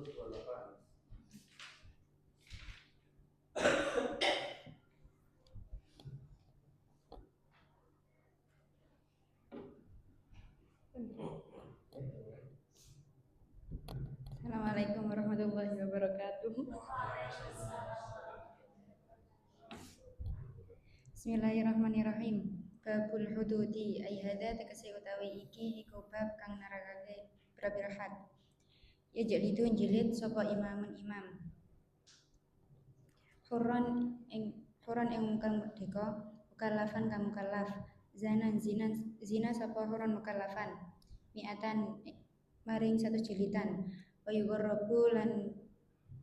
Assalamualaikum warahmatullahi wabarakatuh. Bismillahirrahmanirrahim. Babul hududi ay hadza tegese utawi iki iku bab kang nerangake pira-pira had. Ya jelidu jilid sapa imamun imam. Hurran ing kang merdeka, mukallafan kang mukallaf. Zina sapa hurran mukallafan. Mi'atan maring 100 jilidan. Wa yughrabu lan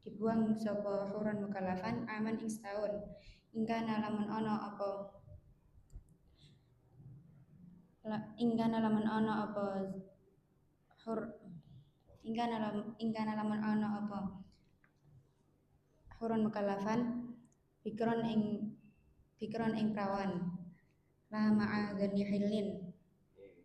dibuang sapa hurran mukallafan aman ing setahun. Ingkana lamun ana apa hurun mukallafan bikron ing prawan la ma'adzani hilin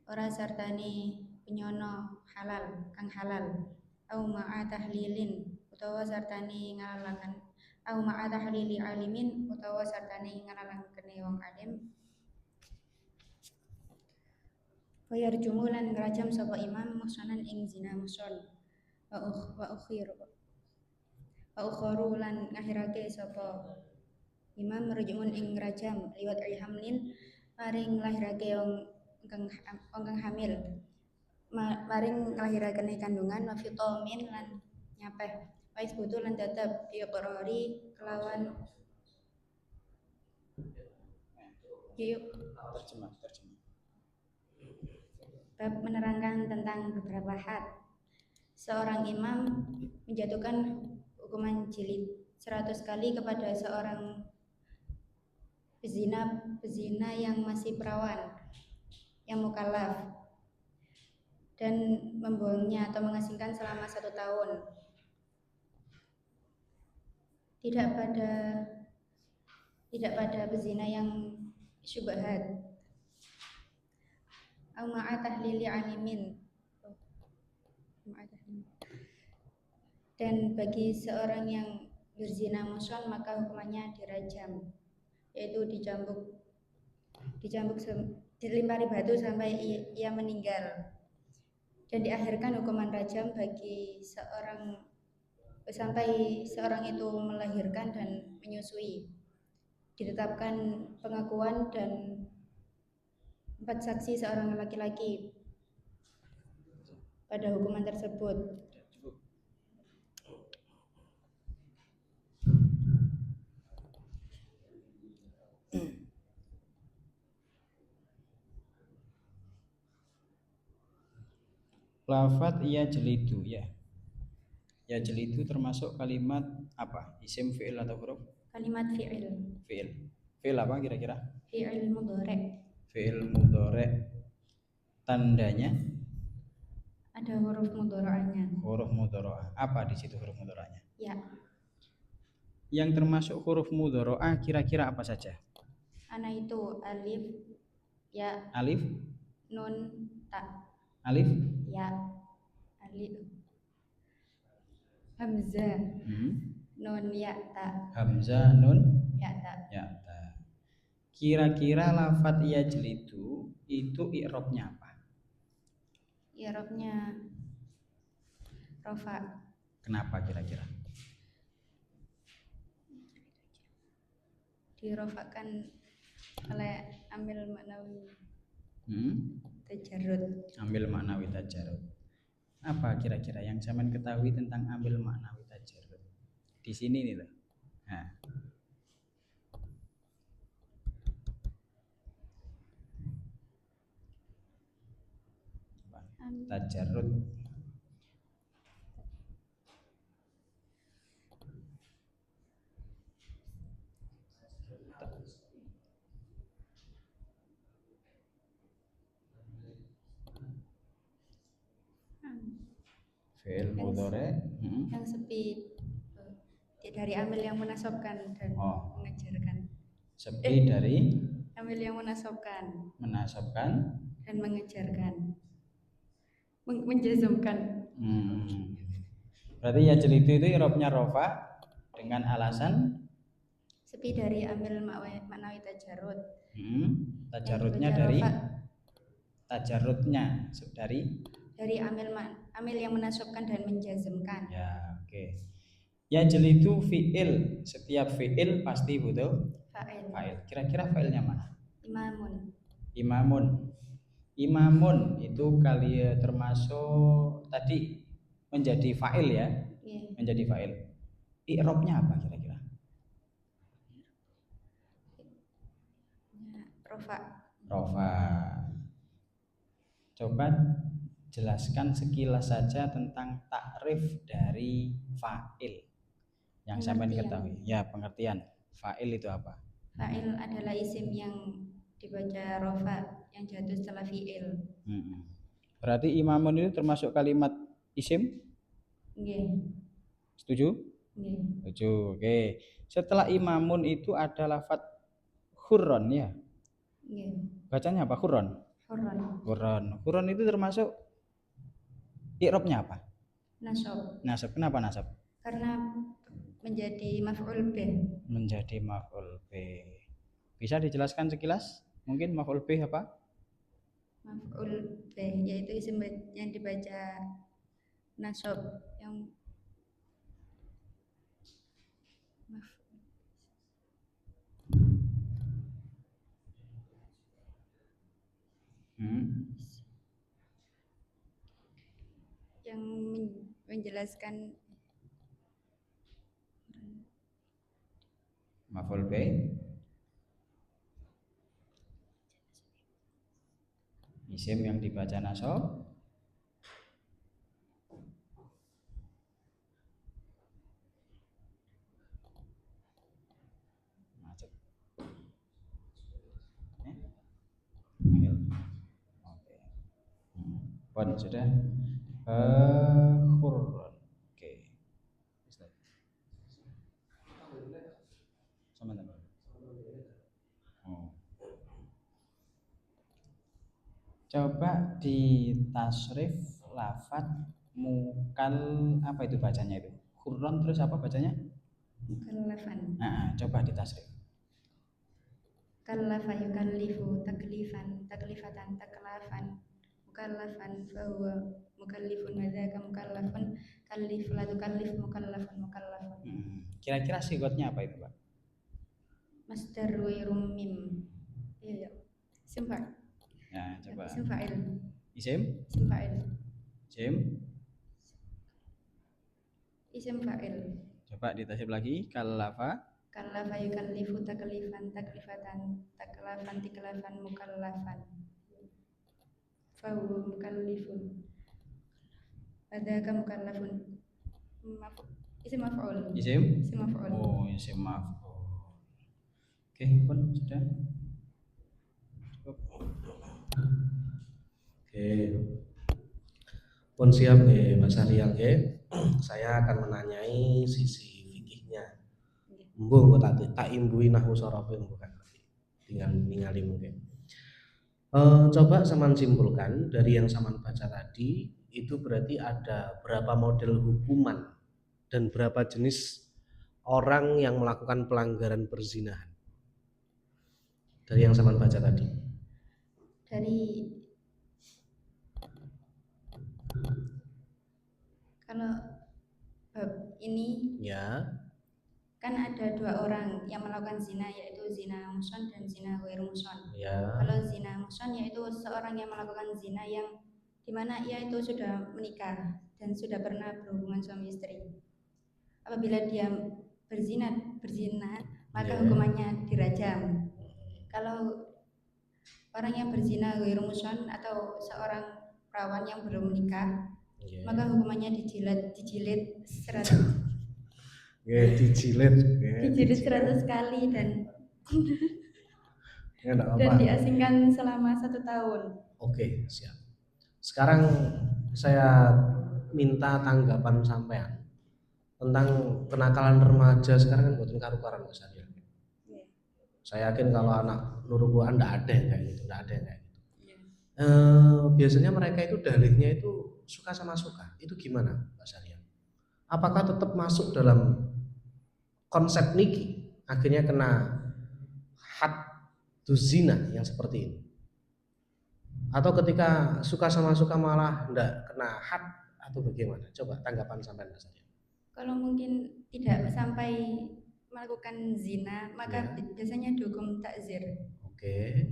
ora sartane penyono halal kang halal au ma'a tahlilin utawa sartane ngalalaken au ma'a tahlili alimin utawa sartane ngalalaken wong alim. Wayar jumulan ngerajam sapa imam muhsanan ing zina muhson wa ukharu lan ngakhirake sapa imam merjumun ing ngerajam liwat hamlin maring nglahirake wong kang hamil maring nglahirake kandungan wa fitomin lan nyapeh wa isbutu lan tetep diqrari kelawan terjemah bab menerangkan tentang beberapa had. Seorang imam menjatuhkan hukuman jilid 100 kali kepada seorang pezina yang masih perawan, yang mukallaf, dan membuangnya atau mengasingkan selama 1 tahun. Tidak pada pezina yang syubhat. Au ma'a tahlili alimin. Dan bagi seorang yang berzina muhsan maka hukumannya dirajam, yaitu dilempari batu sampai ia meninggal, dan diakhirkan hukuman rajam bagi sampai seorang itu melahirkan dan menyusui. Ditetapkan pengakuan dan 4 saksi seorang laki-laki pada hukuman tersebut. Lafat ya jelidu ya. Ya jelidu termasuk kalimat apa? Isim, fi'il atau huruf? Kalimat fi'il. Fi'il apa kira-kira? Fi'il mudhari'. Fi'il mudhari'. Tandanya? Ada huruf mudhari'nya. Huruf mudhari'ah. Apa di situ huruf mudhari'nya? Ya. Yang termasuk huruf mudhari'ah kira-kira apa saja? Ana itu alif, ya. Alif? Nun, ta. Alif? Ya. Alif. Hamzah. Nun, ya, ta. Hamzah, nun, ya, ta. Kira-kira lafat ya jelidu itu i'rabnya apa? I'rabnya rafa. Kenapa kira-kira? Dirafakan oleh amil maknawi tajarrud. Ambil maknawi tajarrud. Apa kira-kira yang zaman ketahui tentang ambil maknawi tajarrud? Di sini nih loh. Nah. Tajarrud. Fi'il mudhari' yang sepi dari amil yang menasabkan dan mengejarkan. Sepi dari amil yang menasabkan dan mengejarkan, menjazmkan. Berarti ya jelitu itu i'rabnya rofa dengan alasan sepi dari amil maknawi tajarud. tajarudnya dibaca dari rofa. tajarudnya dari amil yang menasabkan dan menjazmkan. ya, oke. Ya jelitu fi'il, setiap fi'il pasti butuh fa'il. Kira-kira fa'ilnya mana? Imamun. Imamun itu kali termasuk tadi menjadi fa'il ya? Yeah. Menjadi fa'il. I'rabnya apa kira-kira? Rofa. Coba jelaskan sekilas saja tentang takrif dari fa'il yang sampai diketahui. Ya, pengertian. Fa'il itu apa? Fa'il adalah isim yang dibaca rofa yang jatuh setelah fi'il. Berarti imamun itu termasuk kalimat isim? Nggih. Setuju? Nggih. Setuju. Oke. Setelah imamun itu ada lafaz khurron ya? Nggih. Bacanya apa? Khurron. Khurron itu termasuk i'rabnya apa? Nasab. Kenapa nasab? Karena menjadi maf'ul bih. Menjadi maf'ul bih. Bisa dijelaskan sekilas? Mungkin maf'ul bih apa? Maf'ul bih yaitu isim yang dibaca nasab yang yang menjelaskan maf'ul bih isim yang dibaca nasab Pon sudah khurron. Oke. Sama teman. Coba di tasrif lafat mukal apa itu bacanya itu? Khurron terus apa bacanya? Mukallafan. Coba di tasrif. Kallafa yukallifu taklifan taklifatan taklafan mukallafan fahuwa mukallifun wadzaka mukallafun kallif la tukallif mukallafun. Kira-kira sigotnya apa itu, Pak? Masdar wirum mim. Iya. Isim fa'il. Nah, coba. Isim fa'il. Isim fa'il. Isim fa'il. Coba ditasib lagi. Kallafa yukallifu taklifan taklifatan taklafan tiklafan mukallafan fahuwa mukallifun wadzaka mukallafun. Isim maf'ul. Isim maf'ul. Oh, isim maf'ul. Oke, pun sudah. Cukup. Oke. Pun siap nggih Mas Ariel nggih. Saya akan menanyai sisi fikihnya. Mbuh kok tak imbui nahwu sorofe bukan. Tinggal ningali mungkin. Coba saman simpulkan dari yang saman baca tadi itu berarti ada berapa model hukuman dan berapa jenis orang yang melakukan pelanggaran perzinahan dari yang saman baca tadi. Kalau bab ini ya kan ada dua orang yang melakukan zina yaitu zina muhsan dan zina ghair muhsan. Ya. Kalau zina muhsan yaitu seorang yang melakukan zina yang dimana ia itu sudah menikah dan sudah pernah berhubungan suami istri. Apabila dia berzina maka hukumannya dirajam. Kalau orang yang berzina ghair muhsan atau seorang perawan yang belum menikah maka hukumannya dijilid 100 dijilid 100 kali dan diasingkan selama 1 tahun. Oke, siap. Sekarang saya minta tanggapan sampean tentang kenakalan remaja sekarang kan buatin karu-karuan Mas Ariel. Saya yakin kalau anak nuruku enggak ada yang kayak gitu, biasanya mereka itu dalihnya itu suka sama suka. Itu gimana Mas Ariel? apakah tetap masuk dalam konsep niki, akhirnya kena hadduz zina yang seperti ini? Atau ketika suka sama suka malah enggak kena had atau bagaimana? Coba tanggapan sampai Mas Arya. Kalau mungkin tidak sampai melakukan zina, maka Ya. biasanya dihukum takzir. Oke.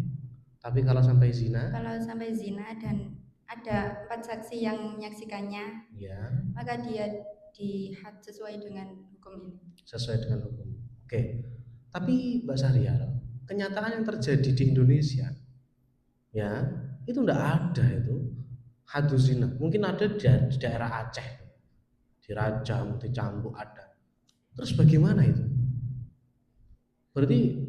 Tapi kalau sampai zina, Kalau sampai zina dan ada 4 saksi yang menyaksikannya, ya, maka dia dihad sesuai dengan hukum ini. sesuai dengan hukum. Oke. Tapi Mbak Syarial, kenyataan yang terjadi di Indonesia, ya, itu enggak ada itu hadduz zina. Mungkin ada di daerah Aceh, dirajam, dicambuk ada. Terus bagaimana itu? Berarti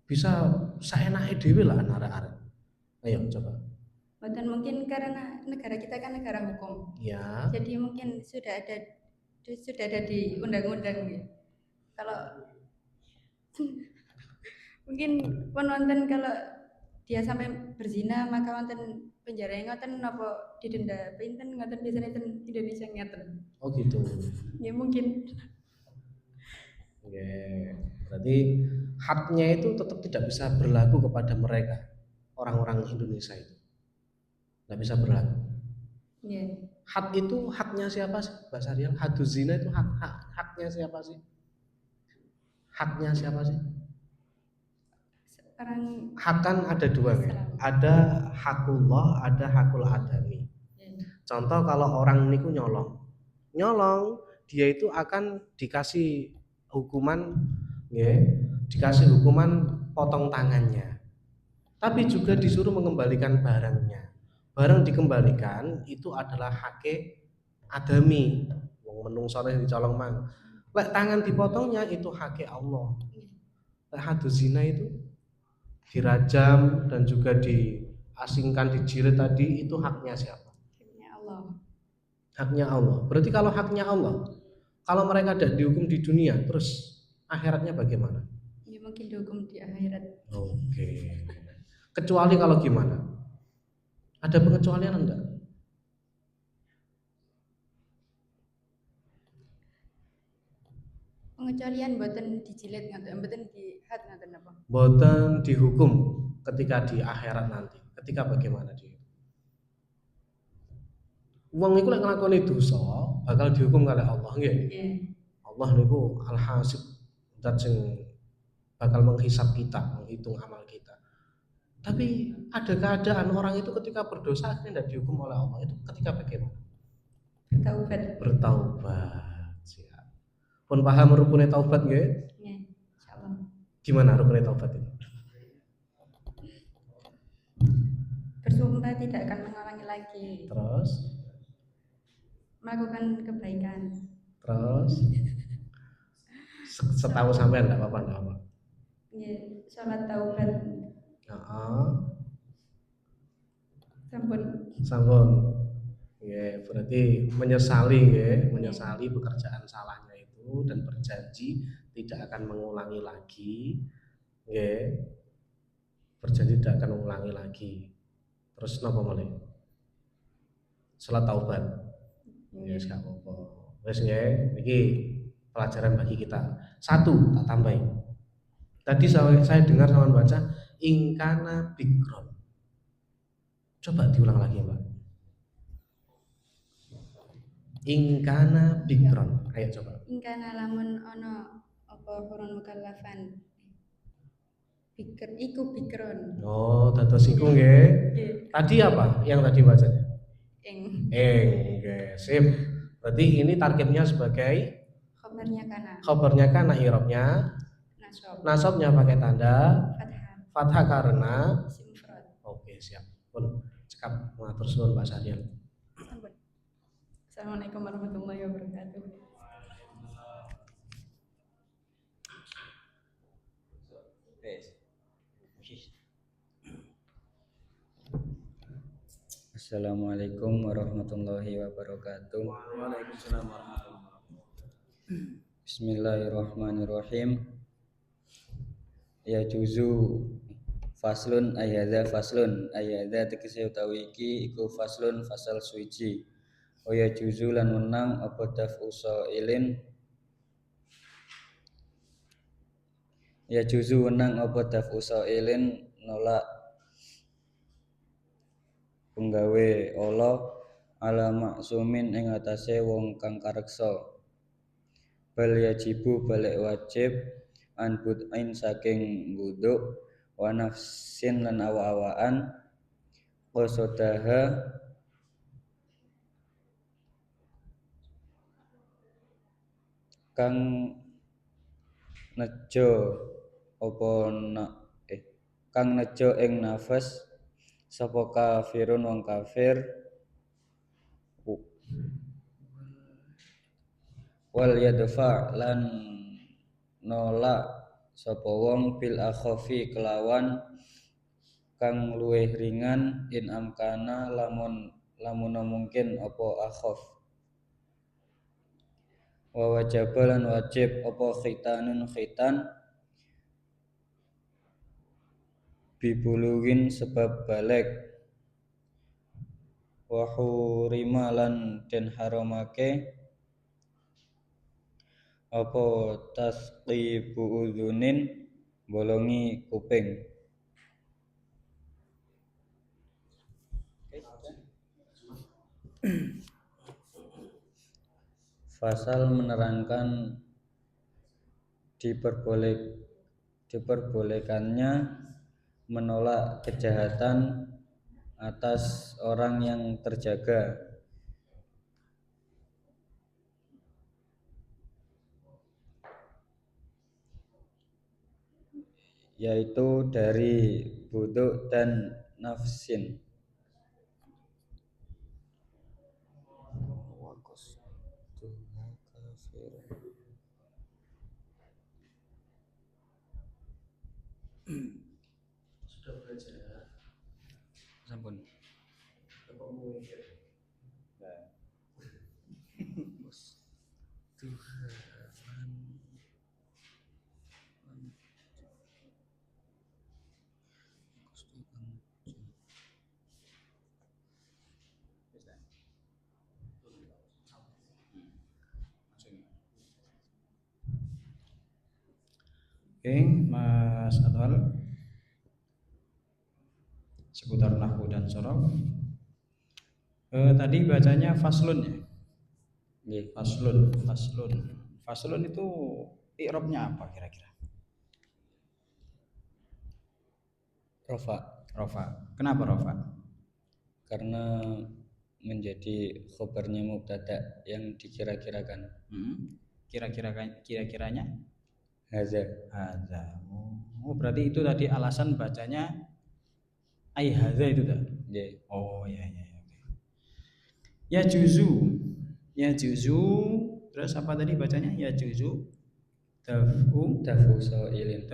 bisa seenaknya dewe lah arek-arek. Ayo coba. Bahkan mungkin karena negara kita kan negara hukum, Ya. jadi mungkin sudah ada di undang-undang ya. Kalau mungkin penonton kalau dia sampai berzina maka wonten penjara ngoten napa didenda pinten ngoten biasanya ten Indonesia ngeten. Oh gitu. Ya mungkin. Oke. Berarti haknya itu tetap tidak bisa berlaku kepada mereka, orang-orang Indonesia itu. Tidak bisa berlaku. Ya. Hak itu haknya siapa sih, Mbak Syarial? Hadduz zina itu haknya siapa sih? Haknya siapa sih? Sekarang Hak kan ada dua kan? Islam. Ada hakullah, ada hakul adami. Ya. Contoh kalau orang niku nyolong, dia itu akan dikasih hukuman, ya, dikasih hukuman potong tangannya. Tapi juga disuruh mengembalikan barangnya. Barang dikembalikan itu adalah hake adami. Wong menungso nek dicolong mang. Lek tangan dipotongnya itu hake Allah. Lek hadduz zina itu dirajam dan juga diasingkan, dijirit tadi, itu haknya siapa? Haknya Allah. Haknya Allah. Berarti kalau haknya Allah, kalau mereka tidak dihukum di dunia, terus akhiratnya bagaimana? Ya mungkin dihukum di akhirat. Oke. Kecuali kalau gimana? Ada pengecualian enggak? Pengecualian boten dijilid ngoten, boten dihad ngoten apa? Boten dihukum ketika di akhirat nanti. Ketika bagaimana dia? Wong iku lek nglakoni dosa bakal dihukum oleh Allah nggih. Iya. Allah niku Al-Hasib, zat sing bakal menghisap kita, menghitung amal kita. Tapi ada keadaan orang itu ketika berdosa akhirnya tidak dihukum oleh Allah, itu ketika bagaimana? Bertaubat. Siap. Pun paham rukunnya taubat nggih? Iya, insyaallah. Gimana rukunnya taubat itu? Bersumpah tidak akan mengulangi lagi. Terus Melakukan kebaikan. Terus setahu sampean enggak apa-apa. Iya, salat taubat. Heeh. Sampun. Ya, berarti menyesali pekerjaan salahnya itu dan berjanji tidak akan mengulangi lagi. Ya. Berjanji tidak akan mengulangi lagi. Terus napa malih? Salat taubat. Ya, gak apa-apa. Wis nggih, iki pelajaran bagi kita. Satu, tak tambahin. Tadi saya dengar sama baca ingkana bikron. Coba diulang lagi, Mbak. Ingkana bikron. Ayo coba. Ingkana lamun ono apa hurun mukallafan. Bikr iku bikron. Oh, dados iku nggih. Tadi apa yang tadi bacanya? Nggih, sip. Berarti ini targetnya sebagai khabarnya kana i'rabnya nasabnya pakai tanda fathah karena oke, siap. Pun cekap matur suwun Pak Syarial. Assalamualaikum warahmatullahi wabarakatuh. Assalamualaikum warahmatullahi wabarakatuh. Waalaikumsalam warahmatullahi wabarakatuh. Bismillahirrahmanirrahim. Ya juzu faslun ayadza tegese utawi iki iku faslun fasal suci. wa yajuzu lan menang apa daf'u sa'ilin yajuzu menang apa daf'u sa'ilin nolak penggawe Allah ala maksumin ing atase wong kang kareksa bal yajibu balik wajib an bud'ain saking buduk wa nafsin lan awa-awaan qasodaha kang nejo apa kang nejo ing nafas sapa kafirun wong kafir wal yadfa lan nolak sapa wong bil akhafi kelawan kang luwih ringan in amkana lamun mungkin apa akhaf wa wajaba lan wajib apa khitanun khitan bibuluwin sebab balik wa hurima lan den haramake apa tasqibu udzunin bolongi kuping. Fasal menerangkan diperbolehkannya menolak kejahatan atas orang yang terjaga, yaitu dari buduk dan nafsin. Sudah belajar. Sampun. Oke, Mas Adwal, seputar nahwu dan sorof. Tadi bacanya faslun ya? Nggih. Faslun itu i'rabnya apa kira-kira? Rofa. Kenapa rofa? Karena menjadi khobarnya mubtada yang dikira-kirakan. Kira-kiranya? Haza. Oh, berarti itu tadi alasan bacanya ai haza itu tadi. Nggih. Oh ya. Oke. Ya juzu. Terus apa tadi bacanya? Ya juzu. Dafu sa'ilin.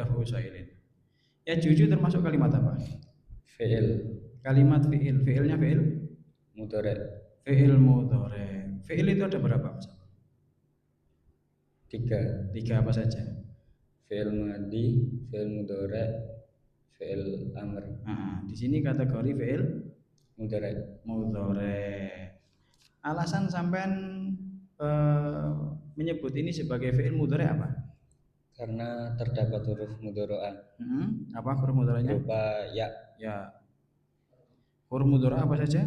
Ya juzu termasuk kalimat apa? Fi'il. Kalimat fi'il. Fi'ilnya fi'il Mudhari'. Fi'il mudhari'. Fi'il itu ada berapa, Mas? 3. 3 apa saja? Fi'il madhi, fi'il mudhari', fi'il amr. Di sini kategori fi'il Mudhari'. Alasan sampean menyebut ini sebagai fi'il mudhari' apa? Karena terdapat huruf mudhari'ah. Apa huruf mudhari'nya? Berupa ya. Huruf mudhari' apa saja?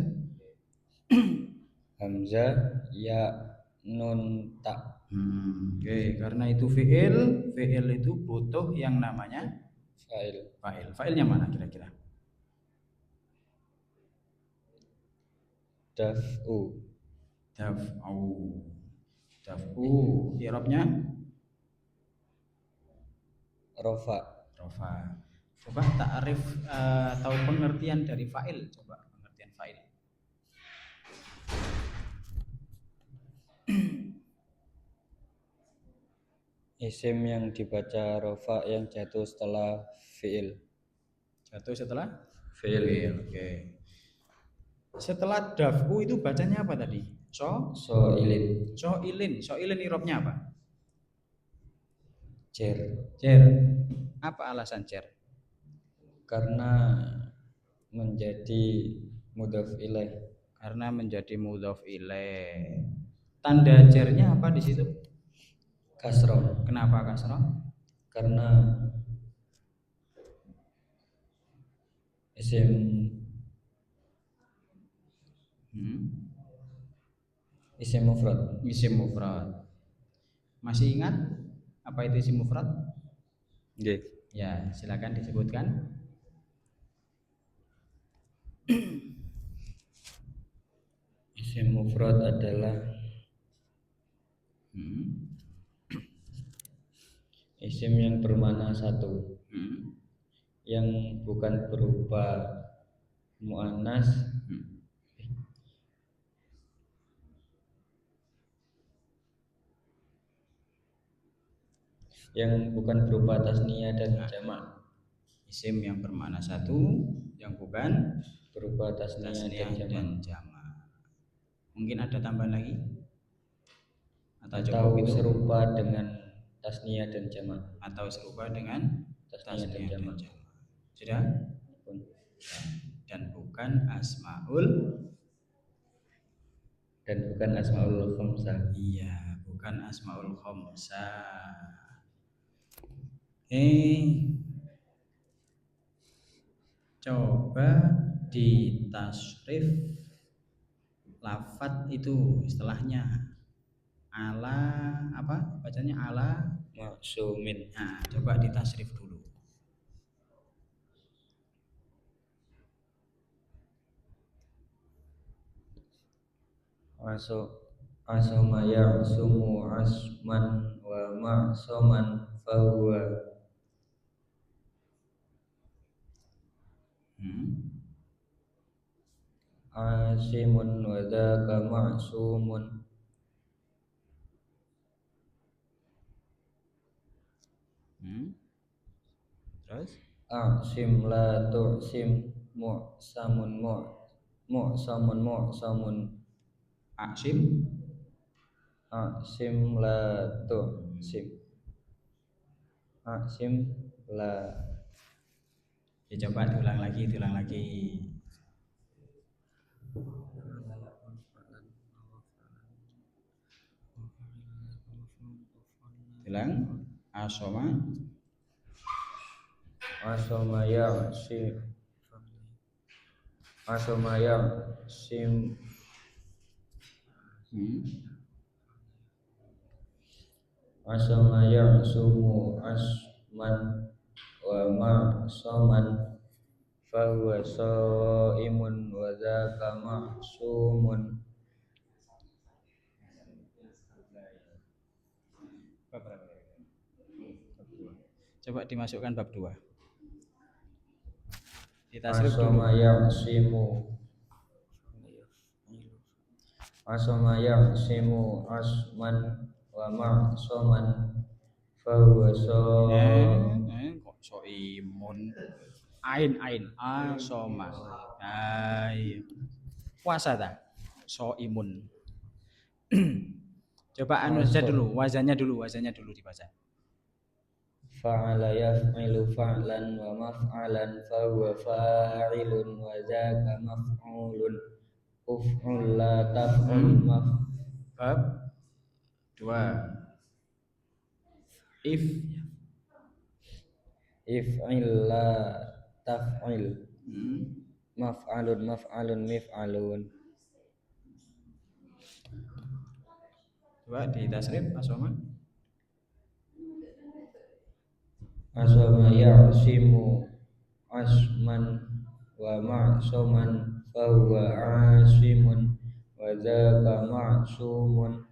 Hamzah, ya, nun, ta. Oke, karena itu fi'il itu butuh yang namanya Fa'il. Fa'ilnya mana kira-kira? Daf'u. I'rabnya Rofa. Coba ta'rif atau pengertian dari fa'il, coba pengertian fa'il. Isim yang dibaca rofa yang jatuh setelah fi'il. Oke. Setelah daf'u itu bacanya apa tadi? So'ilin. So'ilin i'rabnya apa? Cer. Apa alasan cer? Karena menjadi mudhaf ilaih. karena menjadi mudhof ilaih. Tanda jarnya apa di situ? kasroh, Kenapa kasroh? karena isim isim mufrad. Isim mufrad. Masih ingat apa itu isim mufrad? Nggih. Ya, silakan disebutkan. Isim mufrad adalah isim yang bermakna satu, yang bukan berupa muannas yang bukan berupa tasniyah dan jamak. Isim yang bermakna satu, yang bukan Berupa tasniyah dan jamak. jamak. Mungkin ada tambahan lagi? Atau Atau cukup itu? serupa dengan tasniyah dan jamak. Atau serupa dengan Tasniyah dan jamak. Sudah? Dan bukan asmaul khamsah. Iya, bukan asmaul khamsah. Coba ditasrif lafat itu istilahnya ala apa bacanya ala Maksumin. nah coba ditasrif dulu. Asoma ya'sumu asman wa ma'soman fahuwa asimun wa dzaka ma'sumun. Terus Asim la tu'sim mu'samun mu'samun Asim la tu'sim Asim la. ya coba diulang lagi bilang asoma Ya'sim Asoma ya'sumu asman wa ma'soman fahuwa sha'imun wa dzaka ma'sumun. coba dimasukkan bab 2 ditasrif dulu. Asoma ya'simu asman wa ma'soman fahuwa Kok soimun ain asoma ay puasa ta soimun. Coba anu saja dulu wazannya dulu dibaca. Fa'ala yaf'ilu fa'lan wa maf'alan fahuwa fa'ilun wa dzaka maf'ulun. Uf'ul la taf'ul Bab 2 if'il la taf'il maf'alun mif'alun. coba ditasrif asoma Ya'simu asman wa ma'soman fahuwa asimun wa dzaka ma'sumun.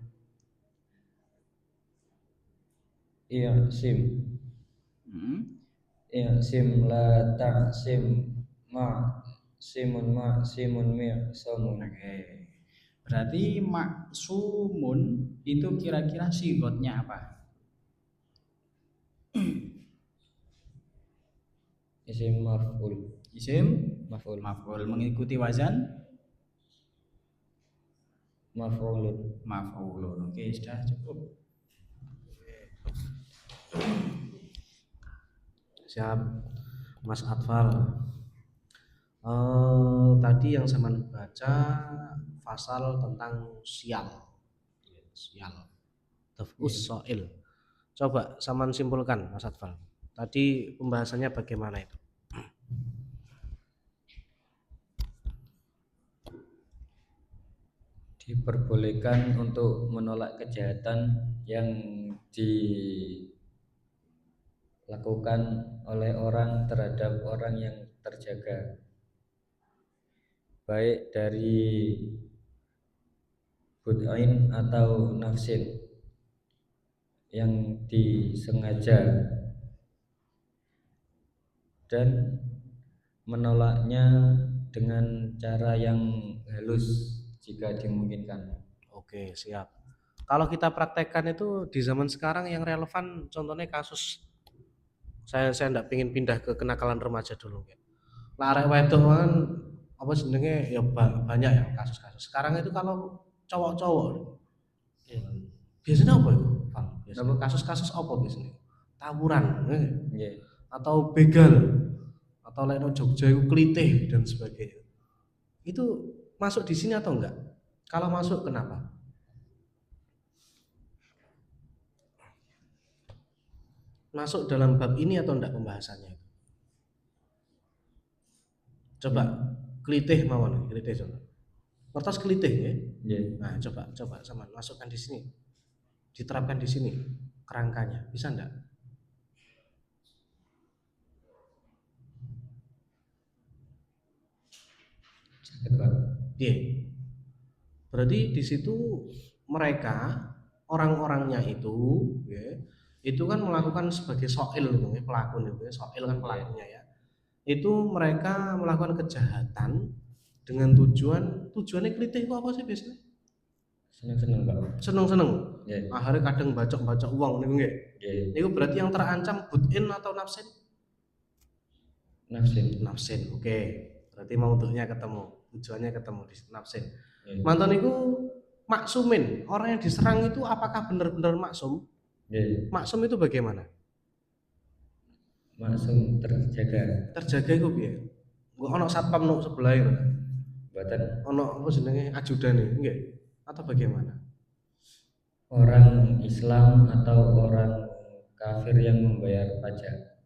I'sim la ta'sim ma'simun mi'samun. Oke. Berarti maksumun itu kira-kira sigotnya apa? Isim maf'ul mengikuti wazan maf'ulun. Oke, sudah cukup. Siap Mas Atfal. Tadi yang zaman baca pasal tentang sial. Sial. Tafus soil. Coba saman simpulkan Mas Adval. Tadi pembahasannya bagaimana itu? Diperbolehkan untuk menolak kejahatan yang dilakukan oleh orang terhadap orang yang terjaga, baik dari bud'ain atau nafsin yang disengaja, dan menolaknya dengan cara yang halus jika dimungkinkan. Oke, siap. Kalau kita praktekkan itu di zaman sekarang yang relevan, contohnya kasus saya enggak pengen pindah ke kenakalan remaja dulu ya. Lah arek wedok kan apa jenenge ya banyak ya kasus-kasus. Sekarang itu kalau cowok-cowok biasanya apa itu? Biasanya kasus-kasus apa biasanya? Tawuran, Nggih. atau begal, atau lain Jogja itu klitih dan sebagainya. Itu masuk di sini atau enggak? Kalau masuk kenapa? Masuk dalam bab ini atau enggak pembahasannya? Coba klitih mawon, klitih coba. Kertas klitih ya. Nggih. Nah, coba sama masukkan di sini. Diterapkan di sini kerangkanya. Bisa enggak? Sakit, Pak. Iya. Berarti di situ mereka orang-orangnya itu ya, itu kan melakukan sebagai soil gitu ya, pelaku itu ya, soil kan pelakunya ya. Itu mereka melakukan kejahatan dengan tujuannya kritik itu apa sih biasanya? Seneng-seneng, Pak. Seneng-seneng. Nggih. Akhirnya kadang bacok-bacok uang niku nggih. Nggih. Niku berarti yang terancam butin atau nafsin? Nafsin. Nafsin. Oke. Berarti mau untuknya ketemu, tujuannya ketemu di nafsin. Nggih. Mantan itu maksumin. Orang yang diserang itu apakah benar-benar maksum? Nggih. Maksum itu bagaimana? Maksum terjaga. Terjaga itu piye? Engko ana satpam nok sebelah itu. Mboten. Ana apa jenenge ajudane, nggih. Atau bagaimana? Orang Islam atau orang kafir yang membayar pajak.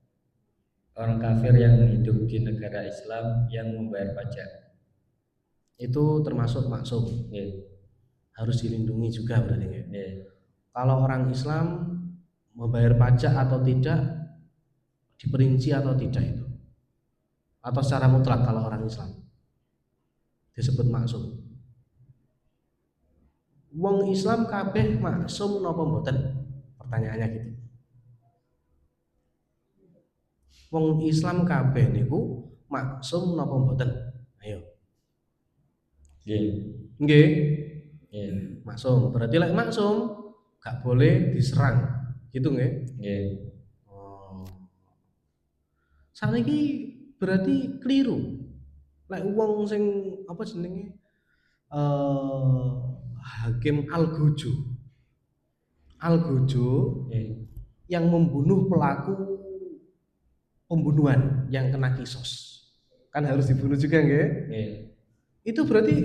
Orang kafir yang hidup di negara Islam yang membayar pajak. Itu termasuk maksum. Nggih. Harus dilindungi juga berarti ya. Nggih. Kalau orang Islam membayar pajak atau tidak, diperinci atau tidak itu, atau secara mutlak kalau orang Islam disebut maksum. Wong Islam kabeh maksum napa mboten? Pertanyaannya gitu. Wong Islam kabeh niku maksum napa mboten? Ayo. Nggih. Nggih. Nggih. Maksum. Berarti lek maksum gak boleh diserang. Gitu nggih? Nggih. Oh. Saniki berarti keliru. Lek wong sing apa jenenge? Hakim Al-Gojo. Al-Gojo Nggih. yang membunuh pelaku pembunuhan yang kena kisos. Kan harus dibunuh juga nggih? Nggih. Itu berarti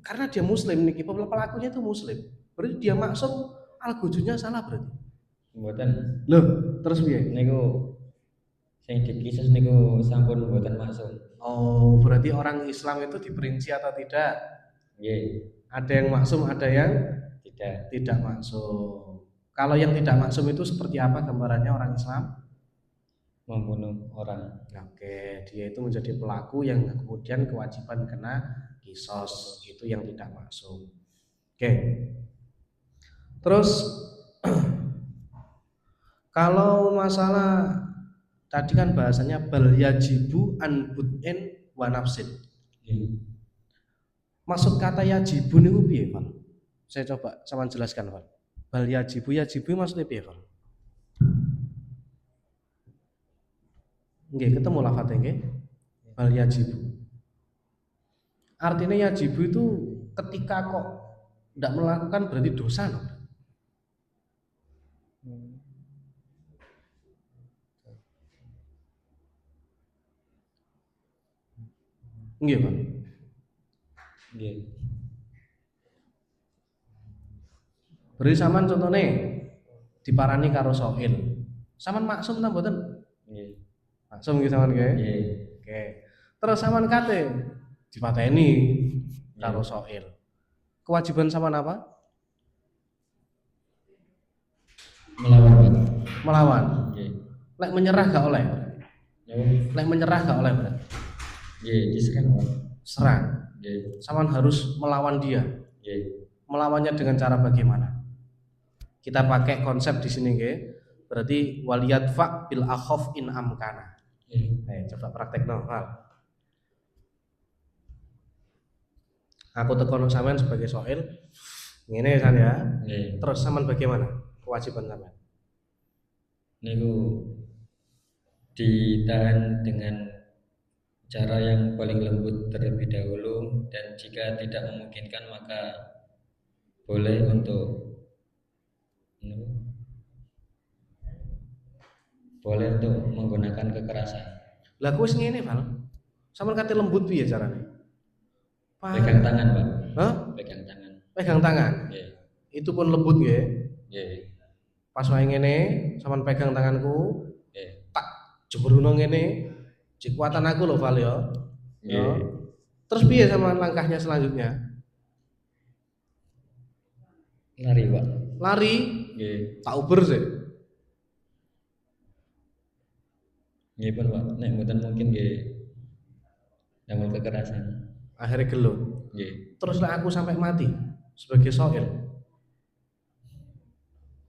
karena dia muslim niki, pelakunya itu muslim. Berarti dia maksum, Al-Gojonya salah berarti. Mboten. Loh, terus piye? Niku sing dikisos niku sampun mboten maksum. Oh, berarti orang Islam itu diperinci atau tidak? Nggih. Ada yang maksum, ada yang Tidak. tidak maksum. Kalau yang tidak maksum itu seperti apa gambarannya orang Islam? Membunuh orang. Oke, dia itu menjadi pelaku yang kemudian kewajiban kena kisos, itu yang tidak maksum. Oke. Terus kalau masalah tadi kan bahasanya bal yajibu an bud'in wa nafsin. Maksud kata yajibu niku piye, Pak? Saya coba sama jelaskan, Pak. Bal yajibu maksudnya piye, Pak? Nggih, ketemu lafadznya nggih. Bal yajibu. Artinya yajibu itu ketika kok tidak melakukan berarti dosa, no? Nggih, Pak. Nggih. Beri sampean contone diparani karo soil. Sampean maksum ta mboten? Nggih. Maksum nggih sampean nggih. Nggih. Oke. Terus sampean kate dipateni karo soil. Kewajiban sampean apa? Melawan Pak. Melawan. Nggih. Lek menyerah gak oleh. Napa? Lek menyerah gak oleh berarti. Nggih, diserang Pak. Serang. Nggih. Sampean harus melawan dia. Nggih. Melawannya dengan cara bagaimana? Kita pakai konsep di sini nggih. Berarti waliyadfa bil akhaf in amkana. Coba praktekno, Hal. Aku tekono sampean sebagai soil. Ngene kan ya. Nggih. Terus sampean bagaimana? Kewajiban sampean. Niku ditahan dengan cara yang paling lembut terlebih dahulu, dan jika tidak memungkinkan maka boleh untuk menggunakan kekerasan. Lah wis ngene, Val. Sampeyan kate lembut piye carane? Pegang tangan, Pak. Hah? Pegang tangan. Pegang tangan. Nggih. Itu pun lembut nggih. Nggih. Pas wae ngene, sampeyan pegang tanganku, Nggih. tak jebruno ngene. Cek kuatan aku lho, Val ya. Ya. Nggih. Terus piye sama langkahnya selanjutnya? Lari, Pak. Lari, Nggih. tak uber sih. Nggih pun, Pak. Nek mboten mungkin nggih damel kekerasan. Akhirnya gelut. Nggih. Terus lah aku sampai mati sebagai soil.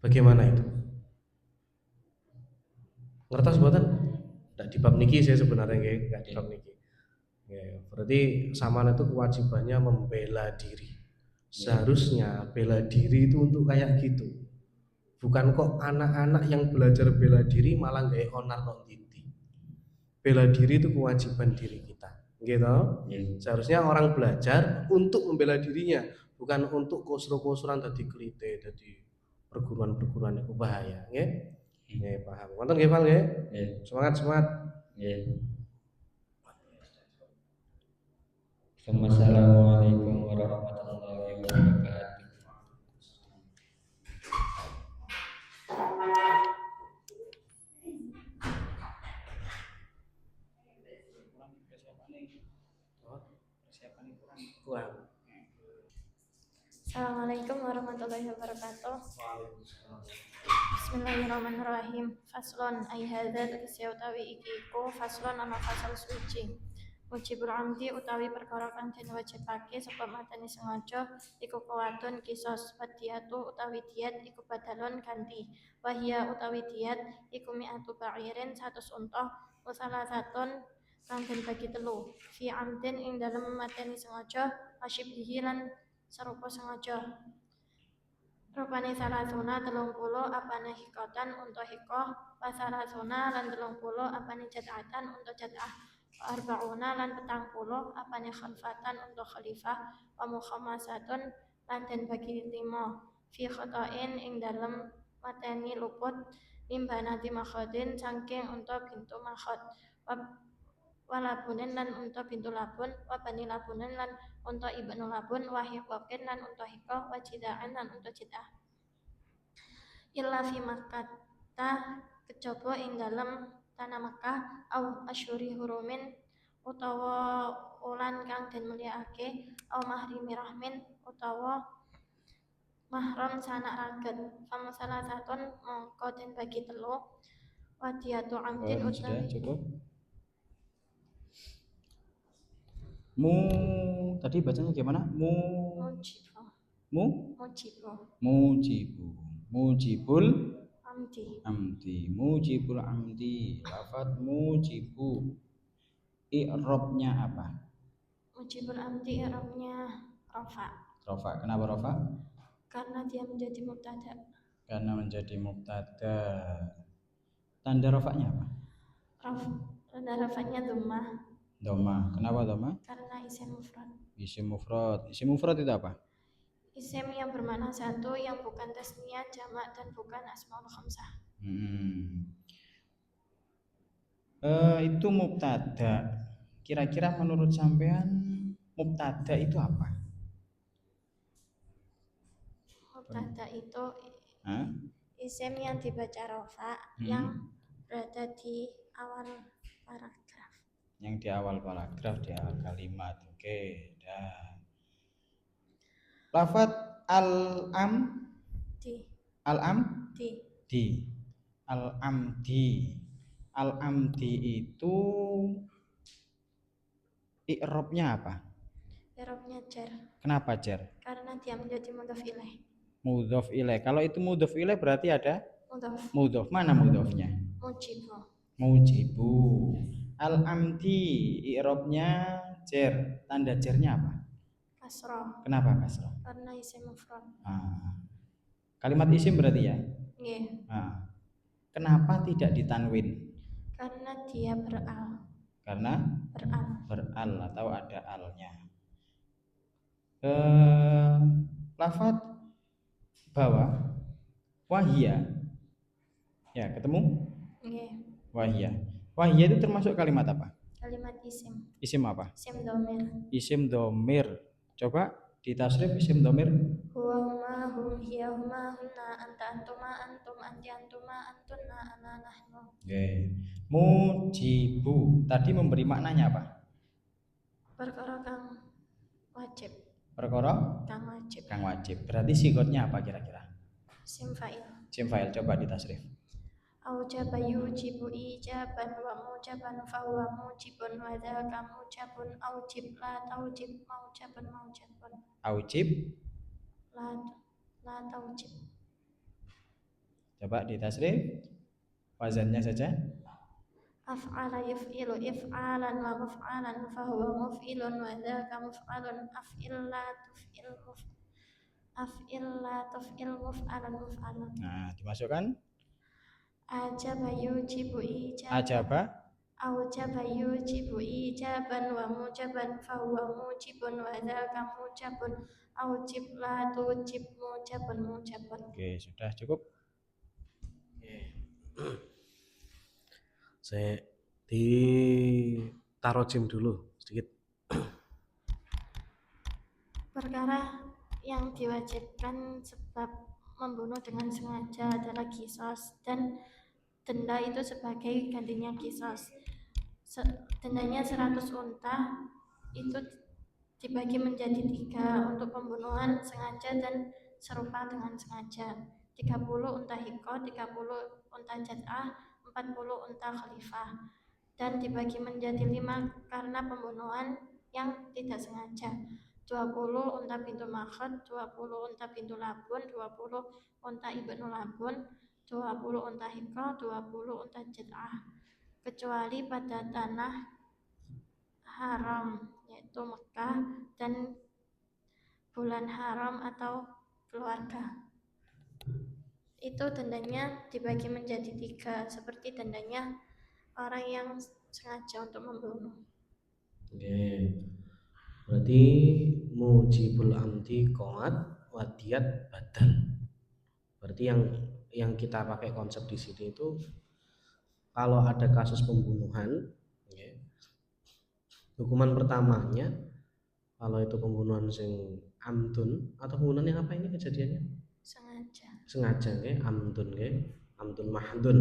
Bagaimana itu? Ngertos mboten? Ndak di bab niki saya sebenarnya nggih, enggak di bab niki. Ya, berarti samaan itu kewajibannya membela diri. Seharusnya bela diri itu untuk kayak gitu. Bukan kok anak-anak yang belajar bela diri malah nggak onar non titi. Bela diri itu kewajiban diri kita, gitu. Seharusnya orang belajar untuk membela dirinya, bukan untuk kosro-kosroan tadi kelite, tadi perguruan-perguruan itu bahaya, nggih. Nggih, paham. Wonten nggih, Pak nggih? Semangat. Nggih. Assalamualaikum warahmatullahi wabarakatuh. Assalamualaikum warahmatullahi wabarakatuh. Bismillahirrahmanirrahim. Faslon ay hadzal utawi iki iku faslon ana fasal suci. Wajibul amdi utawi perkara kang den wajibake sapa mateni sengaja iku kuwatun kisos wadiyatu utawi diat iku badalon ganti. Wahia utawi diat iku mi'atu ba'irin 100 unta wa salasatun kang den bagi telu. Fi amdin ing dalem mateni sengaja asyibhi lan serupa sengaja. Rupane salasuna 30 apane hikotan untuk hikoh, wasalasuna lan 30 apane jat'atan untuk jat'ah, arba'una lan 40 apane khalfatan untuk khalifah, wa mukhamasatun lan den bagi 5 fi khotoin ing dalem mateni luput mimbanati makhodin saking untuk bintu makhod, walabunin lan untuk bintu labun, wabani labunin lan untuk ibnu labun, wahiqokin lan untuk hikoh, wajidaan lan untuk jidah. Illa fi Makkah kejaba ing dalem tanah Makkah au asyuri hurumin utawa ulan kang den mulyakake au mahrimi rahmin utawa mahram sanak raget. Famasala satun mongko den bagi telu wadiyatu amdin utawi cukup. Tadi bacanya gimana? Mujibul amdi. Lafaz mujibu. I'rabnya apa? Mujibul amdi i'rabnya rafa. Kenapa rafa? Karena dia menjadi mubtada. Tanda rafanya apa? Tanda rafanya Dhammah. Kenapa dhammah? Karena isim mufrad. Isim mufrad itu apa? Isim yang bermakna satu, yang bukan tasniyah, jamak dan bukan asmaul khamsah. Itu mubtada. Kira-kira menurut sampean mubtada itu apa? Mubtada itu Hah? isim yang dibaca rofa yang berada di awal paragraf. Yang di awal paragraf, di awal kalimat. Oke, dah. Lafat al-am Di al-am di di al-amdi. Al-amdi itu i'rabnya apa? i'rabnya jar Kenapa jar? karena dia menjadi mudhof ilaih. Mudhof ilaih. Kalau itu mudhof ilaih berarti ada Mudhof mudhof. Mana mudhofnya? mujibu. Mujibu. Al-amdi i'rabnya jar. Tanda jarnya apa? Kasroh Kenapa kasrah? karena isim mufrad. Kalimat isim berarti ya? Nggih, Kenapa tidak ditanwin? karena dia beral. Karena Beral. beral atau ada alnya. Lafat bawah wahia. Ya, ketemu? Nggih, Wahia. Wahia itu termasuk kalimat apa? kalimat isim. Isim apa? Isim domir. Isim domir. Coba ditasrif isim domir. Huwa huma hum hiya huma hunna anta antuma antum anti antuma antunna ana nahnu. Oke. Mujibu. Tadi memberi maknanya apa? Perkara kang wajib. Perkara Kang wajib. kang wajib. Berarti sigotnya apa kira-kira? Isim fa'il. Isim fa'il, coba ditasrif. Aujaba yujibu ijaban wa mujaban fahuwa mujibun wa dzaka mujabun aujib la taujib maujaban maujabun. Aujib. La taujib. Coba ditasrif. Wazannya saja. Af'ala yuf'ilu if'alan wa muf'alan fahuwa muf'ilun wa dzaka muf'alun af'il la tuf'il muf'alan muf'alan. Nah, dimasukkan. Ajaba yujibu ijaban. Ajaba. Aujaba yujibu ijaban wa mujaban fahuwa mujibun wa dzaka mujabun aujib la tujib mujabun mujabun. Oke, sudah cukup. Saya ditaruh jim dulu sedikit. Perkara yang diwajibkan sebab membunuh dengan sengaja adalah kisos dan denda itu sebagai gantinya kisos. Dendanya 100 unta itu dibagi menjadi 3 untuk pembunuhan sengaja dan serupa dengan sengaja, 30 unta hiko, 30 unta jat'ah, 40 unta khalifah, dan dibagi menjadi 5 karena pembunuhan yang tidak sengaja, 20 unta pintu makhot, 20 unta pintu labun, 20 unta ibnu labun, 20 unta hiko, 20 unta jat'ah, kecuali pada tanah haram yaitu Mekah dan bulan haram atau keluarga. Itu dendanya dibagi menjadi 3 seperti dendanya orang yang sengaja untuk membunuh. Oke. Berarti mujibul amdi qoat wadiyat badal. Berarti yang kita pakai konsep di sini itu kalau ada kasus pembunuhan, hukuman pertamanya kalau itu pembunuhan sing amdun atau pembunuhan yang apa ini kejadiannya? Sengaja amdun mahdun,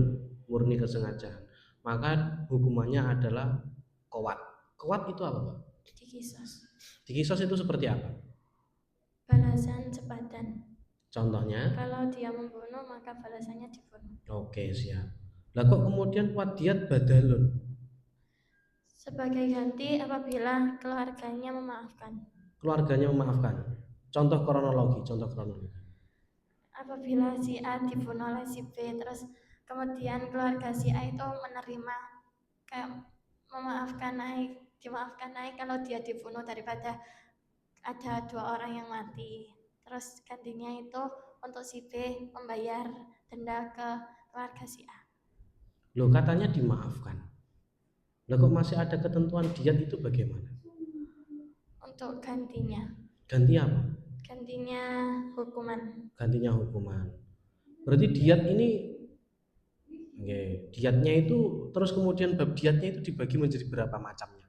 murni kesengajaan. Maka hukumannya adalah qawat. Qawat itu apa, Pak? Dikisos. Dikisos itu seperti apa? Balasan sepadan. Contohnya? Kalau dia membunuh maka balasannya dibunuh. Oke, siap. Lah kok kemudian wadiyat badalun? Sebagai ganti apabila keluarganya memaafkan. Keluarganya memaafkan. Contoh kronologi. Apabila si A dibunuh oleh si B, terus kemudian keluarga si A itu menerima kayak dimaafkan naik kalau dia dibunuh daripada ada 2 orang yang mati. Terus gantinya itu untuk si B membayar denda ke keluarga si A. Loh, katanya dimaafkan. Lah kok masih ada ketentuan diat itu bagaimana? Untuk gantinya. Ganti apa? Gantinya hukuman. Gantinya hukuman. Berarti diat ini diatnya itu terus kemudian bab diatnya itu dibagi menjadi berapa macamnya?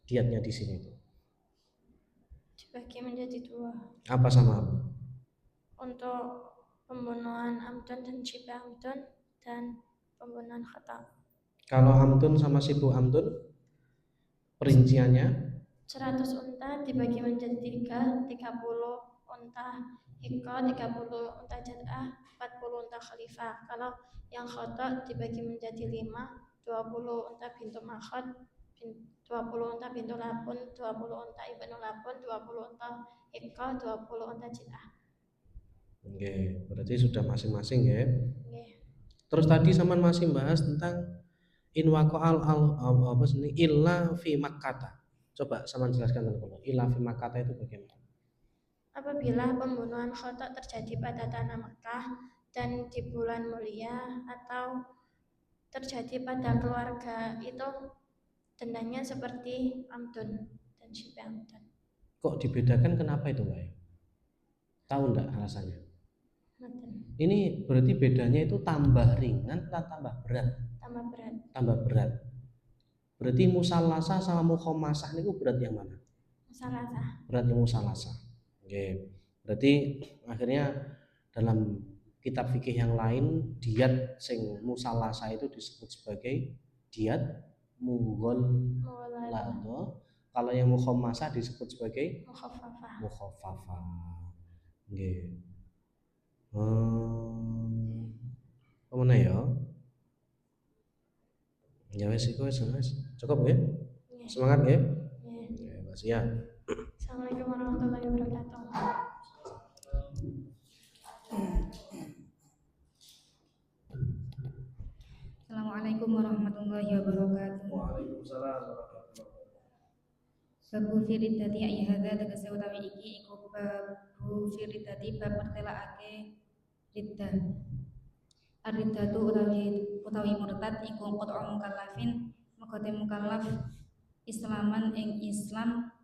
Diatnya di sini itu dibagi menjadi dua. apa sama apa? Untuk pembunuhan amdun dan syibh amdun dan pembunuhan khata. Kalau amdun sama sibu amdun perinciannya 100 unta dibagi menjadi 3, 30 unta hiko, 30 unta jad'ah, 40 unta khalifah. Kalau yang khata dibagi menjadi 5, 20 unta bintu makhot, 20 unta bintu labun, 20 unta ibnu labun, 20 unta hiko, 20 unta jad'ah. Oke, berarti sudah masing-masing ya. Nggih. Terus tadi Saman masih bahas tentang in waqa'al apa sini illa fi makkata. Coba Saman jelaskan dulu. Illa fi makkata itu bagaimana? Apabila pembunuhan khata terjadi pada tanah Mekah dan di bulan mulia atau terjadi pada keluarga itu dendanya seperti amdun dan syibh amdun. Kok dibedakan kenapa itu Mbak? Tahu enggak alasannya? Ngoten. Ini berarti bedanya itu tambah ringan atau tambah berat? Tambah berat. Tambah berat. Berarti musalasa sama mukhomasah niku berat yang mana? Musalasa. Berat yang musalasa. Oke. Berarti akhirnya dalam kitab fikih yang lain diat sing musalasa itu disebut sebagai diat mughalladho. Kalau yang mukhomasah disebut sebagai mukhaffafah. Nggih. Kemana ya? Ya wes iku wes. Cukup ya? Semangat ya? Ya, Mbak Sia. Assalamualaikum warahmatullahi wabarakatuh. Assalamualaikum warahmatullahi wabarakatuh. Waalaikumsalam warahmatullahi wabarakatuh. Babu firidati ai hadza tegese utawi iki iku babu firidati bab pertelakake riddah. Ar-riddatu utawi murtad iku qat'u mukallafin maqate mukallaf islaman ing Islam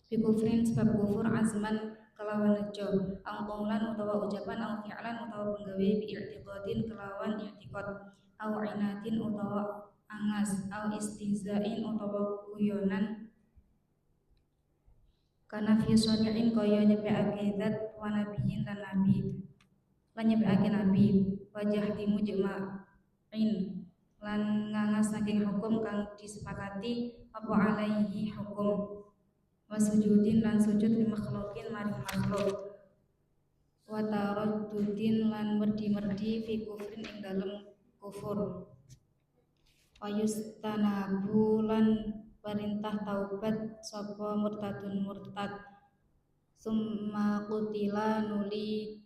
bikufrin sebab kufur azman kelawan nejo au qaulan utawa ucapan au fi'lan utawa penggawe bi'tiqadin kelawan i'tiqad au inatin utawa angas au istihzain utawa guyonan kana fi shani'in kaya nyepekake zat wa nabiyin lan nabi lan nyepekake nabi wajah timu jema'in lan ngangas saking hukum kang disepakati apa alaihi hukum wasujudin lan sujud li makhlukin maring makhluk wa taraddudin lan merdi-merdi fi kufrin ing dalem kufur wa yustanabu lan perintah taubat sapa murtadun murtad summa qutila nuli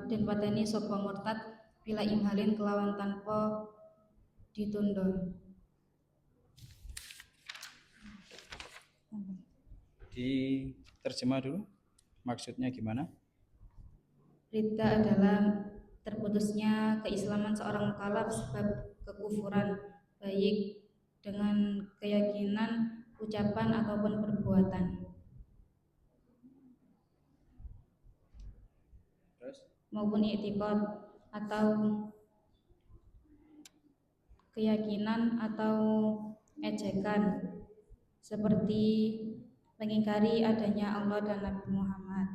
dan pateni sapa murtad bila imhalin kelawan tanpa ditunda. Diterjemah dulu maksudnya gimana? Ridda adalah terputusnya keislaman seorang mukallaf sebab kekufuran baik dengan keyakinan, ucapan ataupun perbuatan. Maupun i'tiqad atau keyakinan atau ejekan seperti mengingkari adanya Allah dan Nabi Muhammad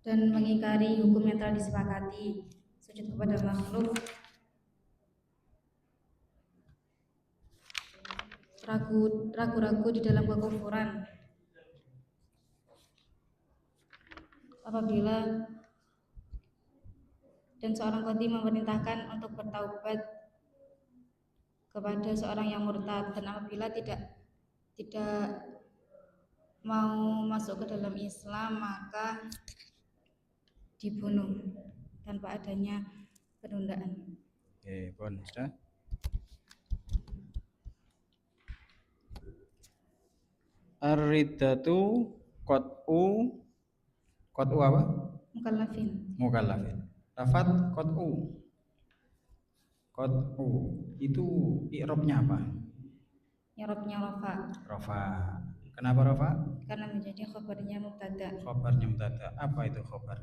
dan mengingkari hukum yang telah disepakati, sujud kepada makhluk, ragu-ragu di dalam kekufuran. Apabila dan seorang qadhi memerintahkan untuk bertaubat kepada seorang yang murtad, dan apabila tidak mau masuk ke dalam Islam maka dibunuh tanpa adanya penundaan. Oke, pun sudah. Ar-riddatu qat'u apa? Mukallafin. Lafaz qat'u itu i'rabnya apa? I'rabnya Rafa. Kenapa rafa? Karena menjadi khabarnya mubtada. Khabarnya mubtada. Apa itu khabar?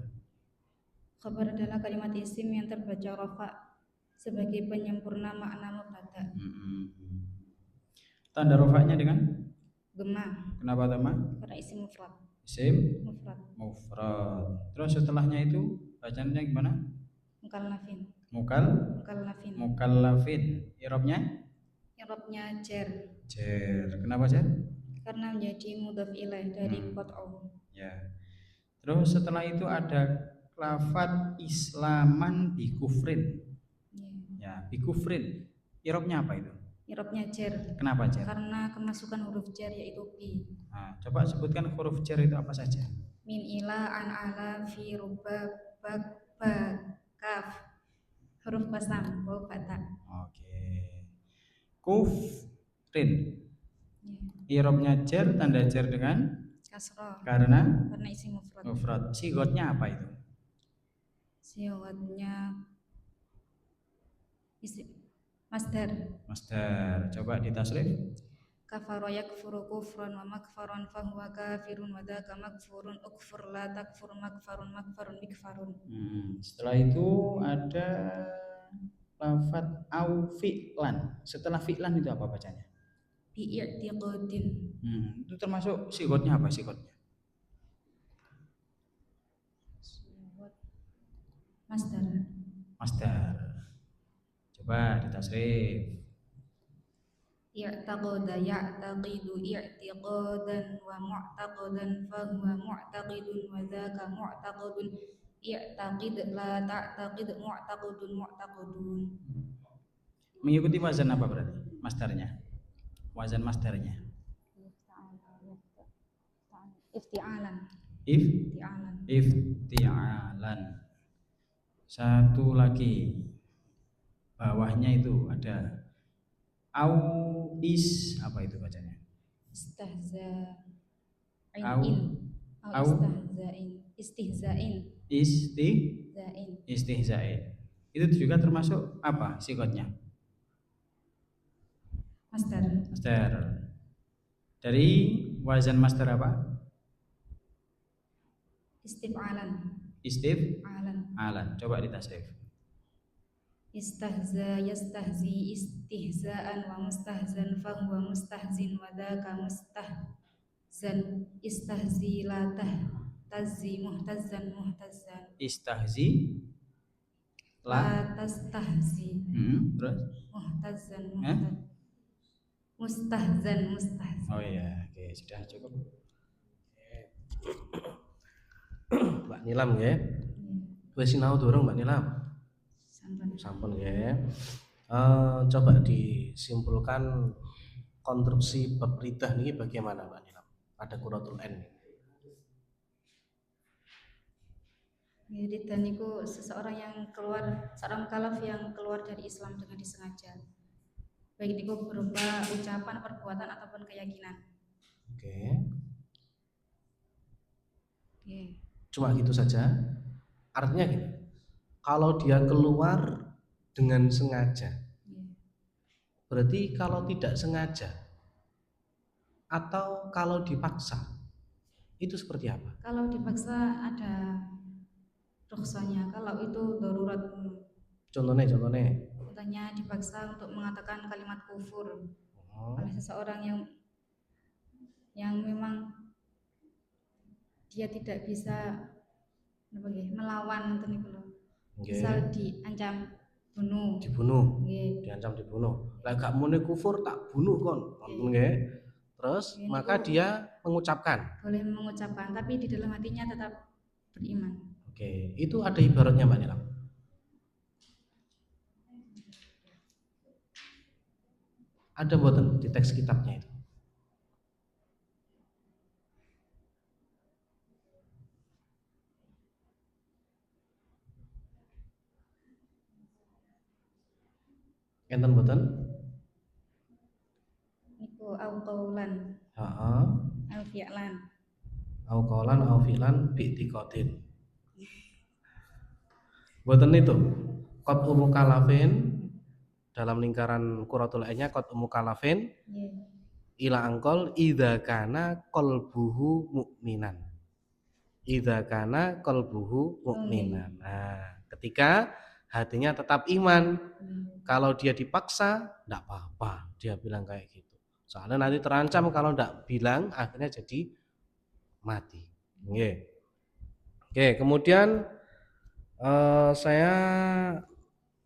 Khabar adalah kalimat isim yang terbaca rafa sebagai penyempurna makna mubtada. Tanda rofaknya dengan Dhamma kenapa dhamma? karena isim mufrad. Isim Mufrad. mufrad. Terus setelahnya itu bacaannya gimana? Mukallafin. Mukallafin. Mukallafin. Irobnya I'rabnya jar Kenapa jar? karena menjadi mudhaf ilaih dari qat'u. Ya. Terus setelah itu ada lafadz islaman bi kufrin. Ya, bi kufrin. Irobnya apa itu? I'rabnya jar Kenapa jar? karena kemasukan huruf jar yaitu bi. Nah, coba sebutkan huruf jar itu apa saja. Min ila an ala fi ruba bak ba kaf. Huruf qasam wa fata. Oke. Kufrin. Irobnya jar, tanda jar dengan Kasrah karena isim mufrad. mufrad. Sigotnya apa itu? Siwatnya isim masdar. Masdar. Coba ditasrif. Kafara yakfuru kufran wa makfaran fahuwa kafirun wa dzaka makfurun ukfur la takfur makfarun mikfarun. Setelah itu ada lafadz au fi'lan. Setelah fi'lan itu apa bacanya? Bi'i'tiqadin. Itu termasuk sigotnya apa sigotnya? Masdar. Coba ditasrif. I'taqada ya'taqidu i'tiqadan wa mu'taqadan fahuwa mu'taqidun wa dzaka mu'taqadun. I'taqid la ta'taqid mu'taqadun. Mengikuti wazan apa berarti? Masdarnya. Wazan masdarnya. Ifti'alan. Ifti'alan. Satu lagi. Bawahnya itu ada au is, apa itu bacanya? Istihza'in. Istihza'in. Itu juga termasuk apa sigotnya? Masdar. Dari wazan masdar apa? Istif'alan. Coba ditasrif. Istahza yastahzi istihza'an wa mustahzan fahuwa mustahzin wa dzaka mustahzan. Istahzi la tahtazi muhtazzan. Istahzi la tastahzi terus muhtazzan. Mustahzan. Oh iya, oke, sudah cukup. Mbak Nilam nggih. Wis sinau durung Mbak Nilam? Sampun nggih. Coba disimpulkan konstruksi bab ridah niki bagaimana Mbak Nilam? Pada Quratul N. Ridah niku seorang mukallaf yang keluar dari Islam dengan disengaja. Baik itu berupa ucapan, perbuatan ataupun keyakinan. Oke. Cuma gitu saja. Artinya gini, kalau dia keluar dengan sengaja, berarti kalau tidak sengaja atau kalau dipaksa, itu seperti apa? Kalau dipaksa ada rukhsahnya. Kalau itu darurat, contohnya dipaksa untuk mengatakan kalimat kufur oleh seseorang yang memang dia tidak bisa melawan misal diancam dibunuh. Diancam dibunuh. Lah gak mune kufur tak bunuh kon. Nggih. Terus maka dia mengucapkan. Boleh mengucapkan tapi di dalam hatinya tetap beriman. Oke, itu ada ibaratnya Mbak Nilam. Ada mboten di teks kitabnya itu? Enten mboten? Niku au qaulan. Au fi'lan. Au qaulan au fi'lan bi'tiqadin. Mboten itu. Qad mukallafin dalam lingkaran Quratul N-nya qad mukallafin ila angkol idza kana qalbuhu mu'minan. Idza kana qalbuhu mu'minan. Nah, ketika hatinya tetap iman. Kalau dia dipaksa, enggak apa-apa. Dia bilang kayak gitu. Soalnya nanti terancam kalau ndak bilang akhirnya jadi mati. Nggih. Oke, kemudian saya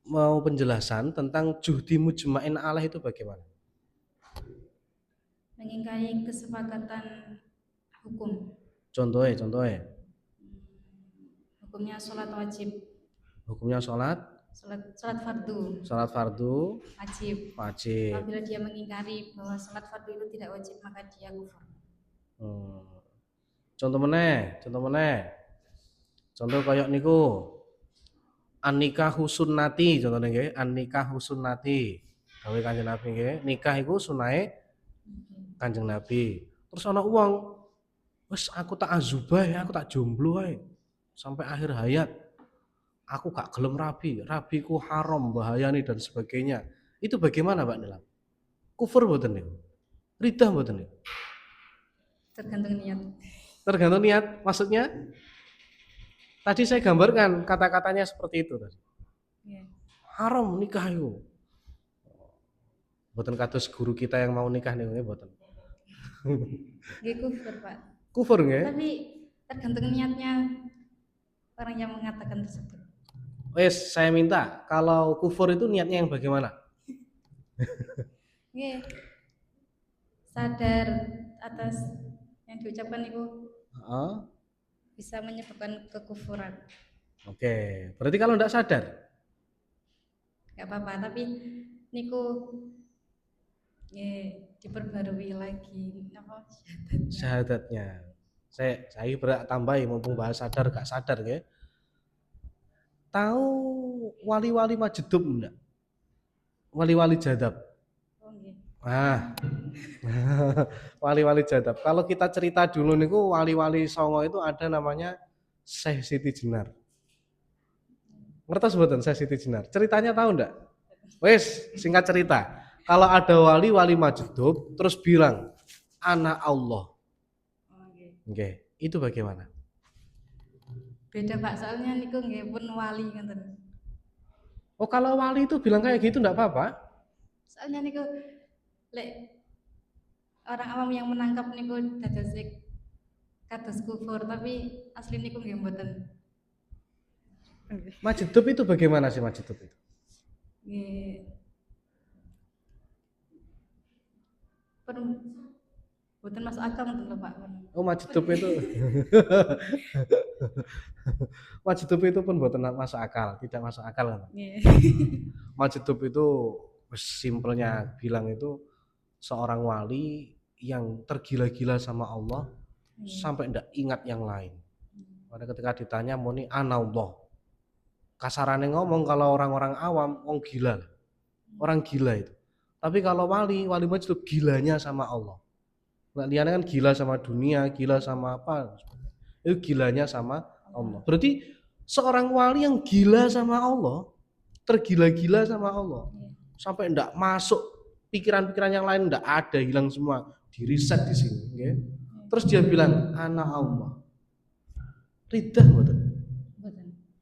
mau penjelasan tentang juhdi mujma'in alaih itu bagaimana? Mengingkari kesepakatan hukum. Contohnya. Hukumnya sholat wajib, Hukumnya sholat sholat fardu wajib. Apabila dia mengingkari bahwa sholat fardu itu tidak wajib, maka dia kufur. Contoh meneh. Contoh kayak niku. An-nikahu sunnati contohnya nggih, an-nikahu sunnati. Dawuh Kanjeng Nabi nggih, nikah iku sunahe Kanjeng Nabi. Terus ana wong, wis aku tak azubah ya, aku tak jomblo ae sampai akhir hayat. Aku gak gelem rabiku haram, bahayani dan sebagainya. Itu bagaimana Pak Nilam? Kufur mboten niku? Ridah mboten niku? Tergantung niat, maksudnya tadi saya gambarkan kata-katanya seperti itu tadi. Haram nikah itu. Mboten kados guru kita yang mau nikah niku nggih mboten. Nggih kufur, Pak. Kufur nggih? Tapi tergantung niatnya orang yang mengatakan tersebut. Wes, saya minta kalau kufur itu niatnya yang bagaimana? Nggih. Sadar atas yang diucapkan itu bisa menyebabkan kekufuran. Oke, berarti kalau tidak sadar? Gak apa-apa, tapi niku diperbarui lagi apa syahadatnya. Saya berak tambahi mumpung bahas sadar gak sadar nggih. Tahu wali-wali majedub enggak? Wali-wali jadab. Oh nggih. Wali-wali jadab. Kalau kita cerita dulu niku wali-wali songo itu ada namanya Syekh Siti Jenar. Ngertos mboten Syekh Siti Jenar? Ceritanya tahu enggak? Wes, singkat cerita. Kalau ada wali-wali majedub terus bilang anak Allah. Nggih, itu bagaimana? Beda Pak, soalnya niku nggih pun wali ngoten. Oh, kalau wali itu bilang kayak gitu enggak apa-apa? Soalnya niku lek orang awam yang menangkap niku dados kados kufur, tapi asli niku nggih mboten. Majedub itu bagaimana sih majedub itu? Nggih. Mboten masuk akal ngoten lho Pak. Oh, majedub itu. Majedub itu pun mboten masuk akal, tidak masuk akal kan? Nggih. Majedub itu simpelnya bilang itu seorang wali yang tergila-gila sama Allah sampai ndak ingat yang lain. Pada ketika ditanya muni anallah. Kasarannya ngomong kalau orang-orang awam orang gila. Orang gila itu. Tapi kalau wali majedub gilanya sama Allah. Nah, liane kan gila sama dunia, gila sama apa? Itu gilanya sama Allah. Berarti seorang wali yang gila sama Allah, tergila-gila sama Allah, sampai ndak masuk pikiran-pikiran yang lain, ndak ada, hilang semua, di reset di sini. Okay? Terus dia bilang anak Allah. Ridah betul.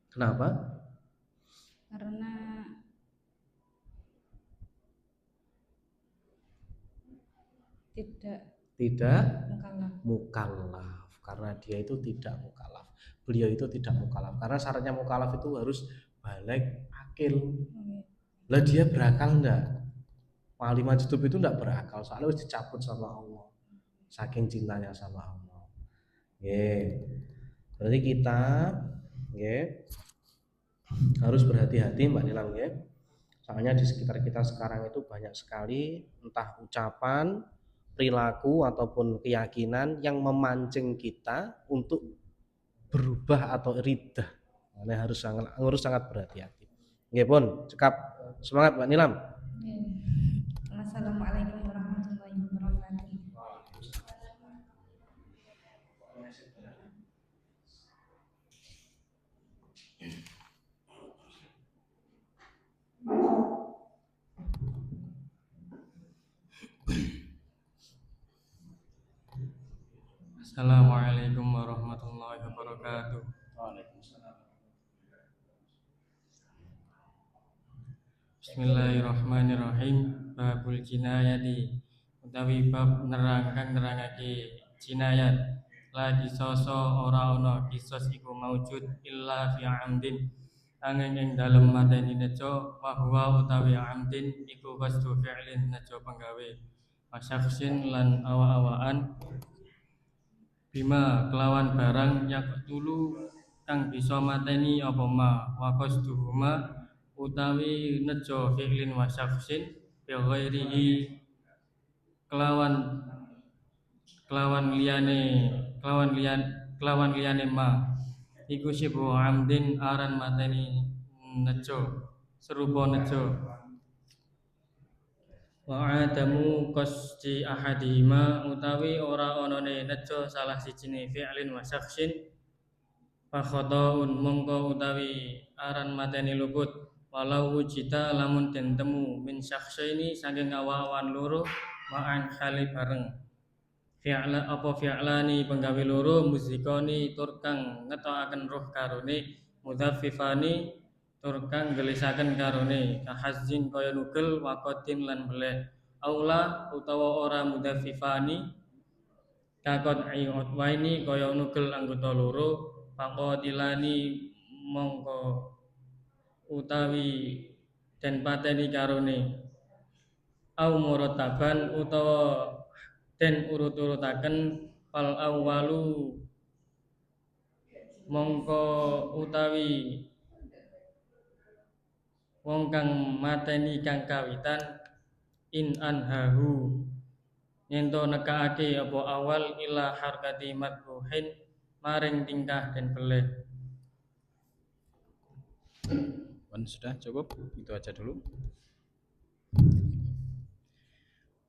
Kenapa? Karena tidak mukallaf. Karena dia itu tidak mukallaf. Beliau itu tidak mukallaf. Karena syaratnya mukallaf itu harus balik akil. Lah dia berakal enggak? Wali majdub itu enggak berakal, soalnya harus dicabut sama Allah. Saking cintanya sama Allah. Nggih. Berarti kita nggih harus berhati-hati Mbak Nilang nggih. Soalnya di sekitar kita sekarang itu banyak sekali entah ucapan, perilaku ataupun keyakinan yang memancing kita untuk berubah atau ridah. Nah, harus sangat berhati-hati. Nggih pun, cekap semangat Mbak Nilam. Assalamualaikum warahmatullahi wabarakatuh. Assalamualaikum warahmatullahi wabarakatuh. Bismillahirrahmanirrahim. Babul jinayati utawi bab nerangake jinayat. La kisoso ora ana kisos iku maujud illa fi amdin angin ing dalem mateni nejo wa huwa utawi amdin iku qasdu fi'lin nejo penggawe wasyaksin lan awa-awaan bima kelawan barang yak tulu kang bisa mateni apa ma wa qasduhuma utawi nejo fi'lin wasyaksin bi ghairihi kelawan liyane ma iku syibu amdin aran mateni nejo serupa nejo wa adamu qasdi ahadihima utawi ora onone nejo salah sijine fi'lin wa syakhsin fa khataun mongko utawi aran mateni luput walau wujita lamun den temu min syakhsaini saking awan loro ma'an khali bareng fi'lani penggawe loro muzikoni tur kang ngetokaken roh karone mudzaffifani tur kang gelisaken karone kahazzin kaya nugel waqatin lan beleh aula utawa ora mudzaffifani kakot waini kaya nugel anggota loro faqatilani mongko utawi den pateni karone au murataban utawa den urut-urutaken fal awwalu mongko utawi wong kang mateni kang kawitan in anhahu yento nekake apa awal ila harkati madhuhin maring tingkah den beleh. Sudah cukup, itu aja dulu.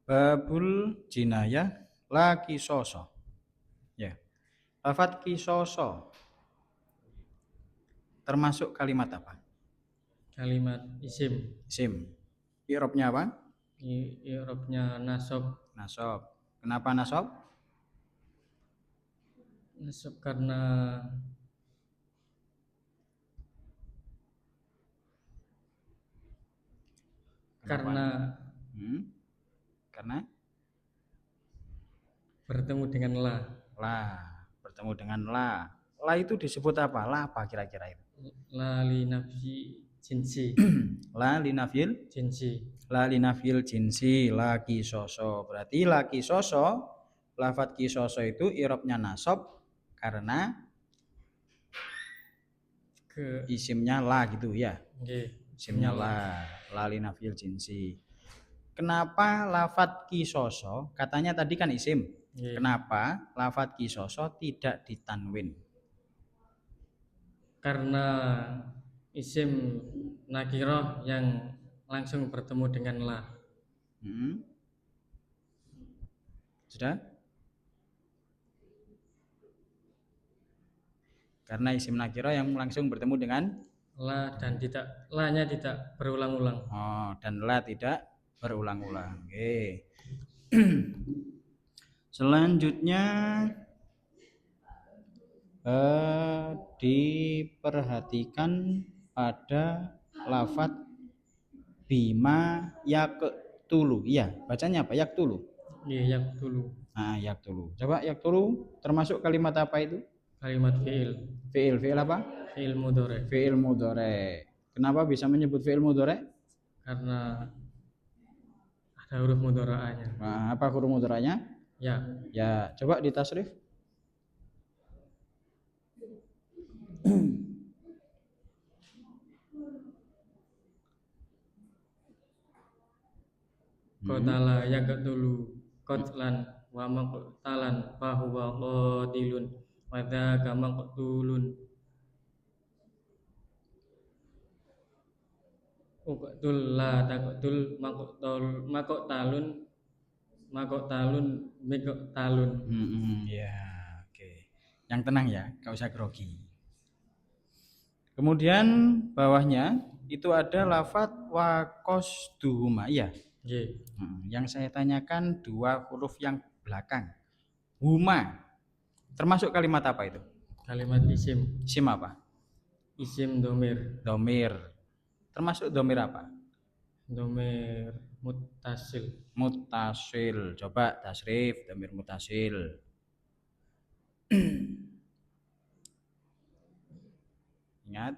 Babul jinayah la kisoso. Ya. Lafadz kisoso termasuk kalimat apa? Kalimat isim. Isim. I'rabnya apa? I'rabnya nasab. Nasab. Kenapa nasab? Nasab karena karena bertemu dengan la. Bertemu dengan la. La itu disebut apa? La apa kira-kira itu? La li nafyi jinsi. La li nafyil jinsi. La li nafyil jinsi la kisoso. Berarti la kisoso, lafadz kisoso itu i'rabnya nasab karena isimnya la gitu ya. Isimnya la li nafyil jinsi. Kenapa lafadz kisoso? Katanya tadi kan isim. Kenapa lafadz kisoso tidak ditanwin? Karena isim nakirah yang langsung bertemu dengan la. Sudah? Karena isim nakirah yang langsung bertemu dengan la dan la-nya tidak berulang-ulang. Oh, dan la tidak berulang-ulang. Oke. Selanjutnya diperhatikan pada lafadz bima yaktulu. Iya, bacanya apa? Yaktulu. Iya, yaktulu. Nah, yaktulu. Coba yaktulu termasuk kalimat apa itu? Kalimat fi'il. Fi'il apa? Fi'il mudhari. Fi'il mudhari. Kenapa bisa menyebut fi'il mudhari? Karena ada huruf mudhara'anya. Nah, apa huruf mudhara'nya? Ya. Ya, coba ditasrif. Qatala yaqtulu qatlan wa maqtalan fa huwa qatilun wa dzaka maqtulun. Uqtul la taqtul maqtalun miqtalun. Ya, oke. Yang tenang ya, gak usah grogi. Kemudian bawahnya itu ada lafadz wa qasduhuma. Iya. Yang saya tanyakan dua huruf yang belakang. Huma. Termasuk kalimat apa itu? Kalimat isim. Isim apa? Isim domir. Domir. Termasuk domir apa? Domir muttasil. Muttasil. Coba tasrif dhamir muttasil. Ingat.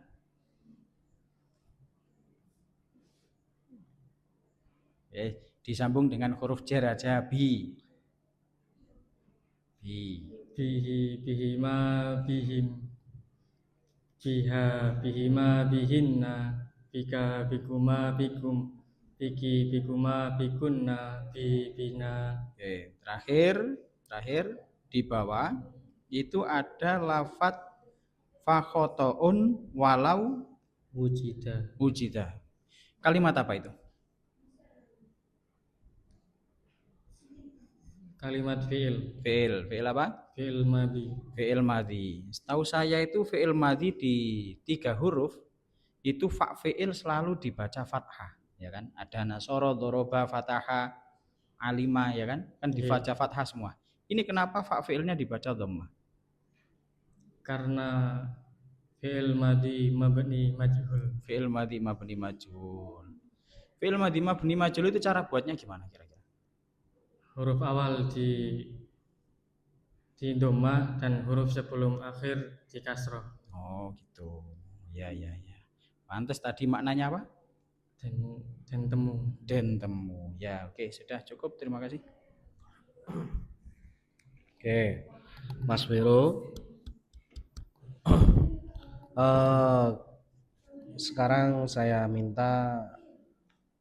Disambung dengan huruf jar aja bi. Bihi, bihima, bihim, biha, bihima, bihinna, bika, bikuma, bikum, biki, bikuma, bikunna, bina. Oke, terakhir di bawah itu ada lafat fakhotoun walau wujida. Kalimat apa itu? Kalimat fi'il. Fi'il apa? Fi'il madhi. Fi'il madhi. Setahu saya itu fi'il madhi di 3 huruf itu fa fi'il selalu dibaca fathah, ya kan? Ada nasoro, doroba, fataha, alima, ya kan? Kan dibaca fathah semua. Ini kenapa fa fi'ilnya dibaca dhammah? Karena fi'il madhi mabni majhul. Fi'il madhi mabni majhul. Fi'il madhi mabni majhul itu cara buatnya gimana kira-kira? Huruf awal di dhammah dan huruf sebelum akhir di kasroh. Oh gitu. Ya. Pantes tadi maknanya apa? Dan temu. Den temu. Ya, oke, sudah cukup. Terima kasih. Oke, Mas Vero. Sekarang saya minta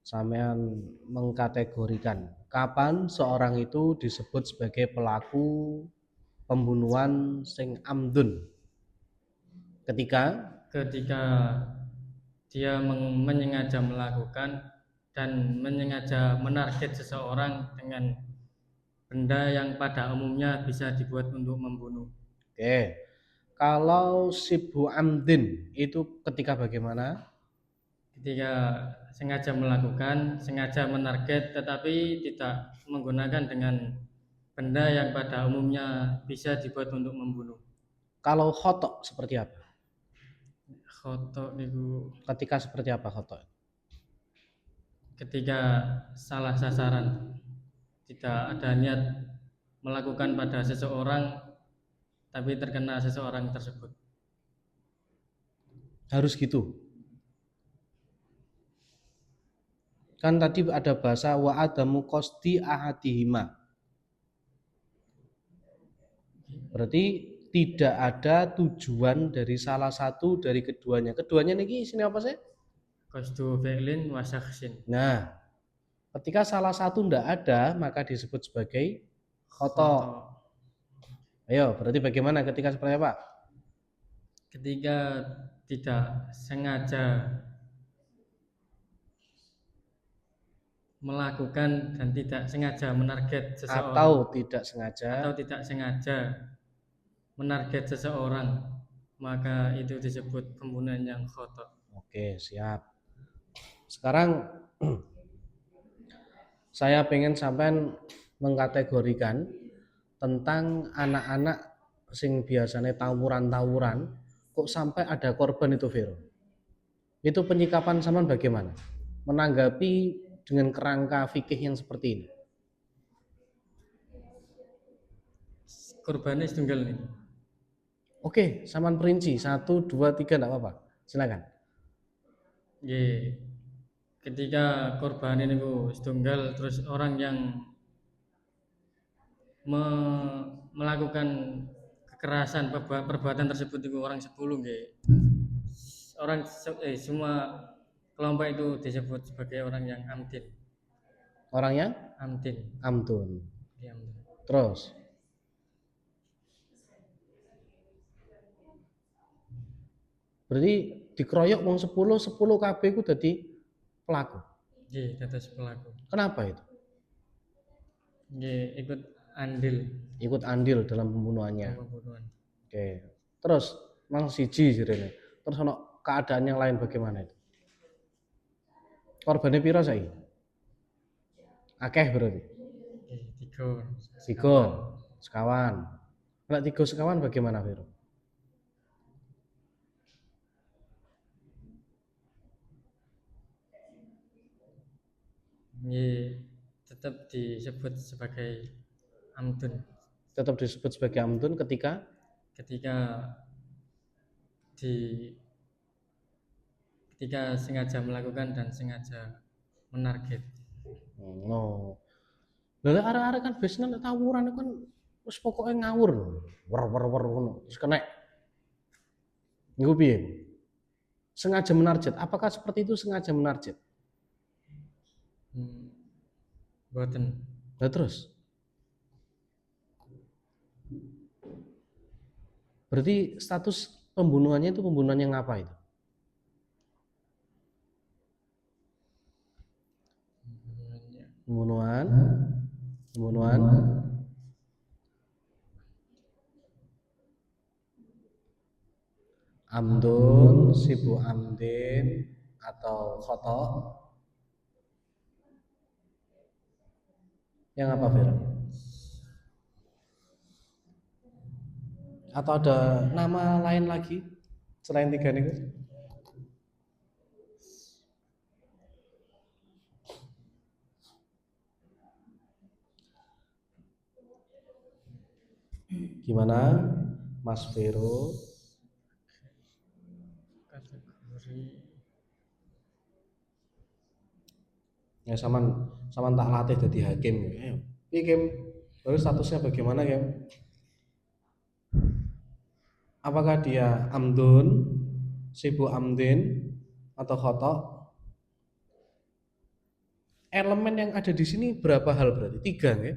sampean mengkategorikan kapan seorang itu disebut sebagai pelaku pembunuhan sing amdun. Ketika dia menyengaja melakukan dan menyengaja menarget seseorang dengan benda yang pada umumnya bisa dibuat untuk membunuh. Oke. Kalau sibu amdin itu ketika bagaimana? Ketika sengaja melakukan, sengaja menarget tetapi tidak menggunakan dengan benda yang pada umumnya bisa dibuat untuk membunuh. Kalau khotok seperti apa? Khotok itu ketika seperti apa khotok? Ketika salah sasaran, tidak ada niat melakukan pada seseorang tapi terkena seseorang tersebut. Harus gitu. Kan tadi ada bahasa wa adamu qasdi ahadihima. Berarti tidak ada tujuan dari salah satu dari keduanya. Keduanya niki sini apa sih? Qasdu fi'lin wa syakhsin. Nah, ketika salah satu tidak ada maka disebut sebagai khotok. Ayo, berarti bagaimana ketika seperti apa? Ketika tidak sengaja melakukan dan tidak sengaja menarget seseorang atau tidak sengaja menarget seseorang, maka itu disebut pembunuhan yang khotok. Oke, siap. Sekarang saya pengen sampean mengkategorikan tentang anak-anak sing biasanya tawuran-tawuran kok sampai ada korban itu, Vero. Itu penyikapan sampean bagaimana? Menanggapi dengan kerangka fikih yang seperti ini. Korbannya setunggal nih. Oke, sampean perinci 1, 2, 3 enggak apa-apa. Silakan. Ketika korban ini setunggal terus orang yang melakukan kekerasan perbuatan tersebut itu orang 10 semua kelompok itu disebut sebagai orang yang amdin. Orang yang amdun. Ya, Terus berarti dikeroyok wong 10 KB ku dadi pelaku. Nggih, dados pelaku. Kenapa itu? Nggih, ikut andil dalam pembunuhannya. Oke. Terus mang siji jirene. Terus ono keadaan yang lain bagaimana itu? Korbannya piro saiki? Akeh berarti. 3 sekawan. Nek 3 sekawan bagaimana, Vero? Nggih, tetap disebut sebagai amdun Tetap disebut sebagai amdun ketika ketika sengaja melakukan dan sengaja menarget. no. Lha arek-arek kan biasanya nek tawuran kan wis pokoke ngawur. Wer ngono. Terus kena. Niku piye? Sengaja menarget. Apakah seperti itu sengaja menarget? Boten. Nah terus? Berarti status pembunuhannya itu pembunuhan yang apa itu? Pembunuhan amdun, sibu amdin atau khoto. Yang apa Fer? Atau ada nama lain lagi selain tiga ini? Gimana Mas Vero? Kategori Ya saman tak latih jadi hakim. Ayo, Kim. Terus statusnya bagaimana Kim? Apakah dia amdun, sibu amdin, atau khoto? Elemen yang ada di sini berapa hal berarti? 3 ya?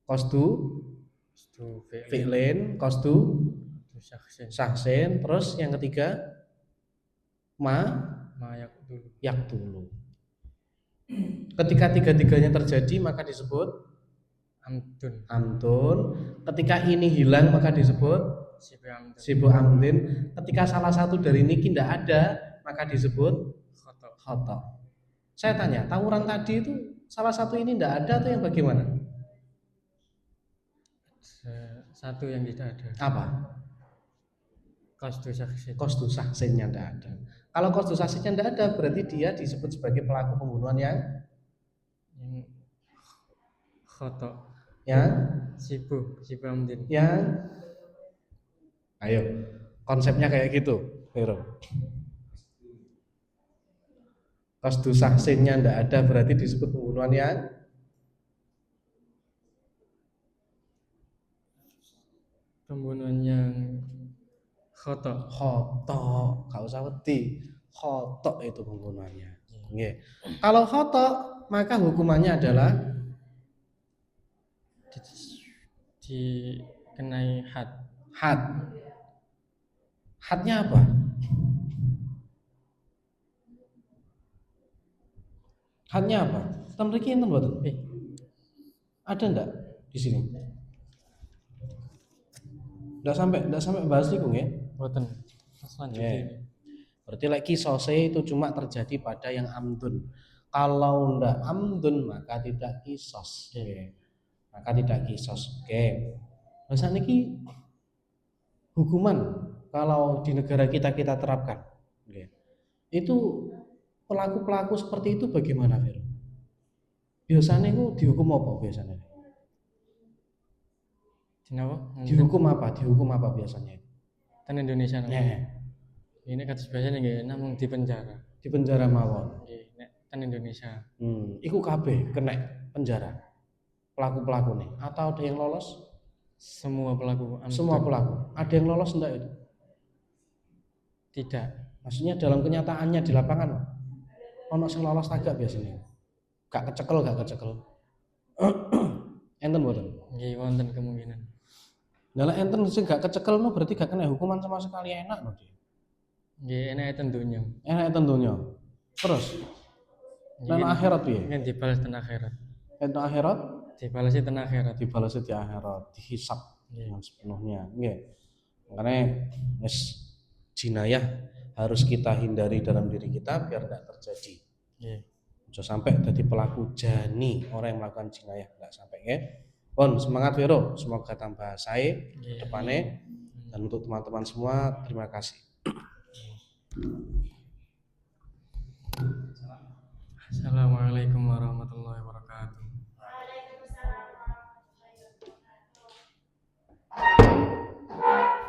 Kostu, fi'lin, kostu, saksin, terus yang ketiga yaktulu. Ketika tiga-tiganya terjadi maka disebut amdun. Ketika ini hilang maka disebut sibu amdin. Ketika salah satu dari ini tidak ada maka disebut khoto. Saya tanya, tawuran tadi itu salah satu ini tidak ada atau yang bagaimana? Satu yang tidak ada. Apa? Kostu saksinnya tidak ada. Kalau kostu saksinnya tidak ada berarti dia disebut sebagai pelaku pembunuhan yang khoto. Yang sibu amdin. Yang ayo konsepnya kayak gitu, Vero. Kostu saksinnya tidak ada berarti disebut pembunuhan yang khoto. Gak usah wedi. Khoto itu pembunuhannya. Nggih. Kalau khoto maka hukumannya adalah dikenai had. Hadnya apa? Hadnya apa? Ten mriki enten mboten? Ada enggak di sini? Enggak sampai bahas niku nggih. Mboten. Selanjutnya. Berarti lagi kisose itu cuma terjadi pada yang amdun. Kalau ndak amdun maka tidak kisos. Maka tidak kisos. Oke. Masa niki hukuman kalau di negara kita terapkan. Itu pelaku-pelaku seperti itu bagaimana, Vero? Biasanya itu dihukum apa biasanya? Dihukum apa biasanya? Kan Indonesia ini kados biasanya nggih namung di penjara. Di penjara mawon. Nggih, nek kan Indonesia. Iku kabeh kena penjara. Pelaku-pelaku nih atau ada yang lolos? Semua pelaku. Semua pelaku. Ada yang lolos enggak itu? Tidak. Maksudnya dalam kenyataannya di lapangan ono sing lolos tagak biasanya. Gak kecekel. Enten mboten? Nggih, wonten kemungkinan. Nah, enten sing gak kecekel no berarti gak kena hukuman sama sekali, enak no dia. Nggih, enak tentunya. Enak tentunya. Terus nang akhirat piye? Kan dibalas ten akhirat. Enten akhirat dibalasi ten akhirat. Dibalasi di akhirat, dihisab dengan sepenuhnya. Nggih. Makanya wis jinayah harus kita hindari dalam diri kita biar tidak terjadi. Nggih. Jangan sampai jadi pelaku jani orang yang melakukan jinayah, enggak sampai ya. Pon semangat Vero, semoga tambah sae depannya. Dan untuk teman-teman semua terima kasih. Assalamualaikum warahmatullahi wabarakatuh.